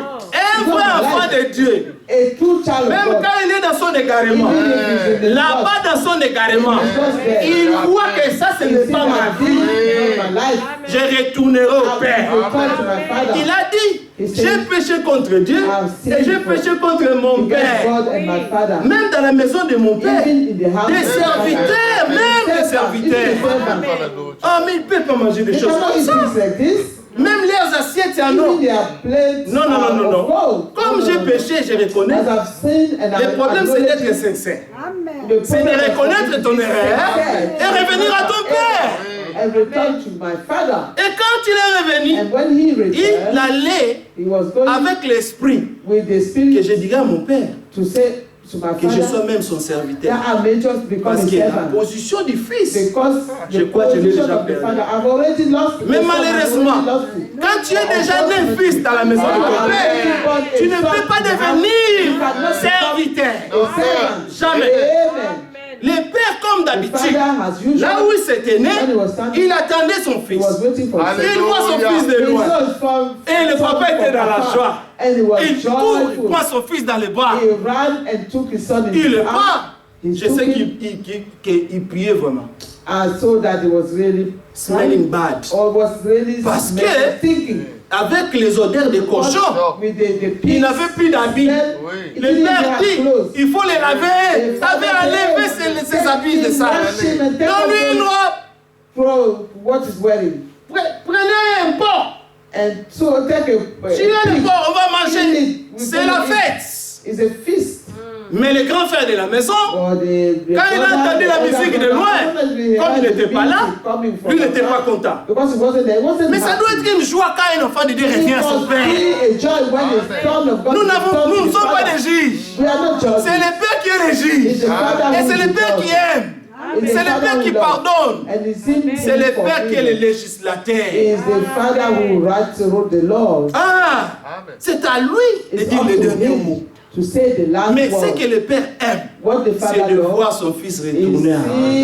Un vrai enfant de Dieu, a true child même of God, quand il est dans son égarement, even if he's in the là-bas dans son égarement, Because il voit que ça ce he n'est see pas ma that vie. this is not my life. Je retournerai au I will Père. return to my father. Il a dit, He j'ai said, péché contre Dieu et j'ai péché contre mon Against Père. God and my father. Même dans la maison de mon Père, Even in the house des of my father. serviteurs, même des serviteurs. Ah, mais il ne peut pas manger des They choses cannot comme eat ça. things like this. Même leurs assiettes, c'est en or. Even their plates Non, non, non, non, are non. of gold. Comme No, j'ai no, no. péché, je reconnais. As I've sinned and Le problème, c'est acknowledge d'être it, sincère. the C'est de problem is reconnaître ton erreur et revenir à ton Père. and return to my father. Et quand il est revenu, And when he il returned, allait he was going avec l'esprit with the que spirit je dirais à mon Père to say to my que je sois father même son that serviteur. I may just become Parce a que la servant. position du Fils, Because Je the crois que je l'ai position déjà of the perdu. father, I've already lost it. mais I've malheureusement, already lost it. quand tu es déjà né fils dans la maison de ton Père, tu ne peux pas devenir serviteur. A servant. Jamais. Amen. Le Père, comme The d'habitude, father has usually, là où il s'était né, when he was standing, il attendait son he fils. was waiting for his Il voit son fils de He loin. saw his son- Et le son papa from était dans la afar. joie. And he was Il court, il joyful. prend son fils dans les bras. He ran and took his son in Il his le arms. prend. He Je took sais him qu'il priait vraiment. and saw that he was really Smelling bad. or was really Parce que- thinking Avec les odeurs de cochon, with the il pigs. n'avait plus d'habits. He Le didn't père have dit, clothes. il faut les laver. Ça avait enlevé ses habits de ça. Donne-lui une robe. Throw what is wearing. Prenez un porc. And so take a Tuez le pig. porc, on va manger. Kill it. C'est la fête. It's a feast. Mais le grand frère de la maison, Or the quand il a entendu la musique de loin, comme il n'était pas là, lui n'était pas content. Because he wasn't there. He wasn't Mais ça doit happy. être une joie quand un enfant de Dieu revient à son It père. must be a joy when the son of God Nous returns to ne his sommes pas father. des juges. We are not C'est judges. le père qui est le It's juge. the father Et who c'est is le père the qui judge. aime. It's the C'est le Father Père who qui loves. pardonne. And it's him C'est le who Père qui est le forgives. législateur. It's the Father who wrote the laws. Ah, c'est à lui de It's dire up le to dernier him mot. to say the last Mais ce word. que le Père aime, What the c'est Father de loves voir son fils is retourner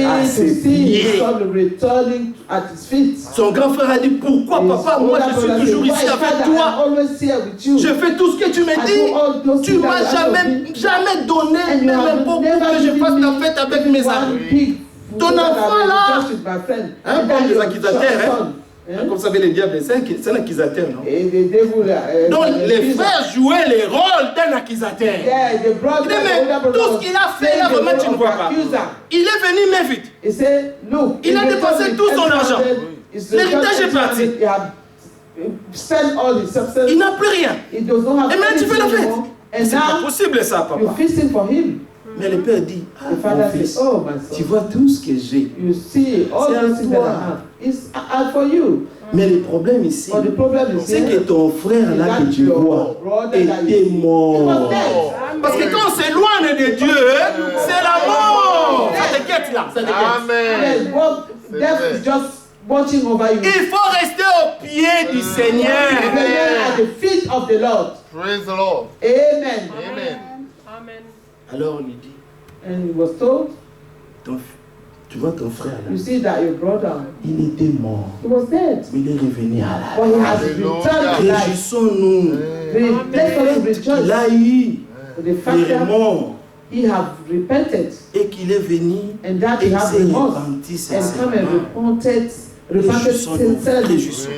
à to ses see his pieds. son returning at his feet. Son grand frère a dit, pourquoi His papa, moi older je suis brother toujours said, ici "Why, avec Father, toi. I'm always here with you. Je fais tout ce que tu me I do all dis. those Tu things m'as that you ask of jamais, me. jamais donné And you même have un pot pour never que je given fasse me la fête avec mes one amis. pig Ton so that enfant, I may là, rejoice with my friend. Hein, And comme then les your accusateurs, hein. son, hein? Comme vous savez, le diable, c'est un accusateur, non? And the devil, Donc the les accuser. frères jouaient les rôles d'un accusateur. Yeah, the brother, Il dit, the mais older brother tout was ce qu'il a fait playing là, the vraiment, role tu ne of vois the pas. accuser. Il est venu, mais vite. He said, look, Il a in dépensé return, tout son argent. L'héritage est parti. He had spent all his substance. Il n'a plus rien. He does not have Et maintenant, tu fais la anything fête. anymore. And C'est pas now, possible ça, you're papa. feasting for him. Mais le père dit, ah, The mon father fils, says, oh my son, tu vois tout ce que j'ai. you see, all C'est à those things that toi. I have is for you. Mais le problème ici, But the problem is c'est que here, ton frère là que tu vois était mort. Parce que quand on s'éloigne de Dieu, c'est la mort. Ça t'inquiète là, ça t'inquiète. Amen. yes, well, death is just watching over you. Il faut rester au pied du Seigneur. Remain at the feet of the Lord. Praise the Lord. Amen. Amen. Alors on lui dit, And he was told, tu vois ton frère là, you see that your brother, il était mort. he was dead, Mais il est revenu à la but he has Hallelujah. returned to life. Réjouissons-nous. Let us Il rejoice a eu, for the il fact est that mort he have repented et qu'il est venu and that et he il have s'est remorse repenti and come and sincèrement. repented Réjouissons-nous. sincerely. Réjouissons.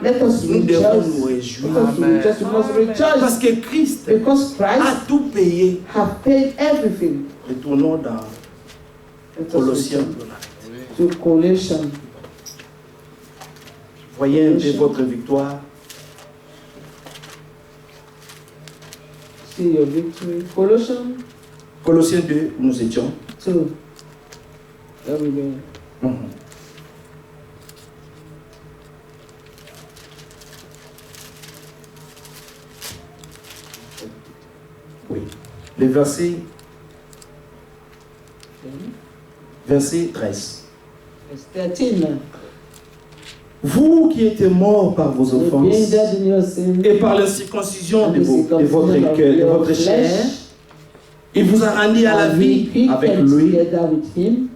Let us Nous devons rejoice. nous Let réjouir. us rejoice. We must Parce rejoice que Christ because a Christ tout payé. have paid everything. Retournons dans Let us Colossiens. return to Colossians. Voyez un peu votre victoire. See your victory. Colossians Colossiens 2, où nous étions. 2. There we go. Mhm. Oui. Le verset 13. Verse 13. Vous qui étiez morts par vos Being offenses dead in your sin et par la circoncision and de, the de votre circumcision cœur, of de your votre chair, flesh, il vous a rendu à la and vie he avec quickened lui, together with him,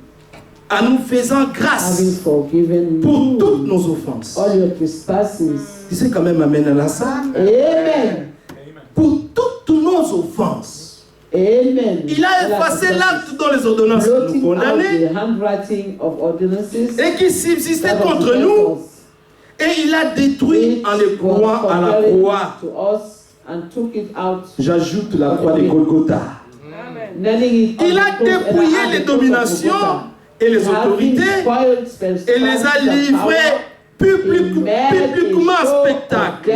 en nous faisant grâce having forgiven pour toutes you nos offenses. all your trespasses. Tu sais quand même, amen à la salle. Amen. Pour toutes nos offenses. Amen. Il a effacé l'acte dans les ordonnances qui nous Blotting out condamnaient the handwriting of ordinances et qui subsistait that contre was nous. against us, Et il a détruit en les which clouant was à la contrary croix. to us and took it out, J'ajoute la croix de Golgotha. nailing it on Il the a cross, and dépouillé at the les cross of dominations Golgotha. et les Having autorités spoiled et les a livrés publiquement spectacle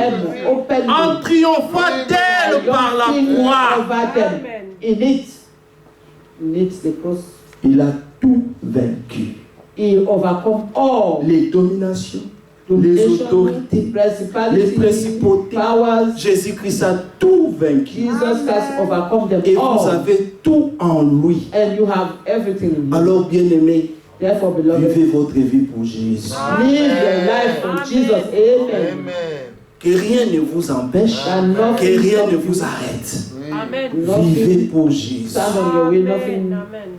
en triomphant d'elle par la croix. Il a tout vaincu. He overcome all Les dominations, les autorités, les principautés. powers. Jésus-Christ a tout vaincu. Jesus Christ overcome them Et vous all. avez tout en lui. And you have everything in him. Alors, bien-aimés, Therefore, beloved, vivez votre vie pour Jésus. live your life for Jesus. Amen. Amen. Que rien ne vous empêche, And que rien ne nothing vous arrête. Amen. Vivez pour Jésus. stand on your way, nothing Amen.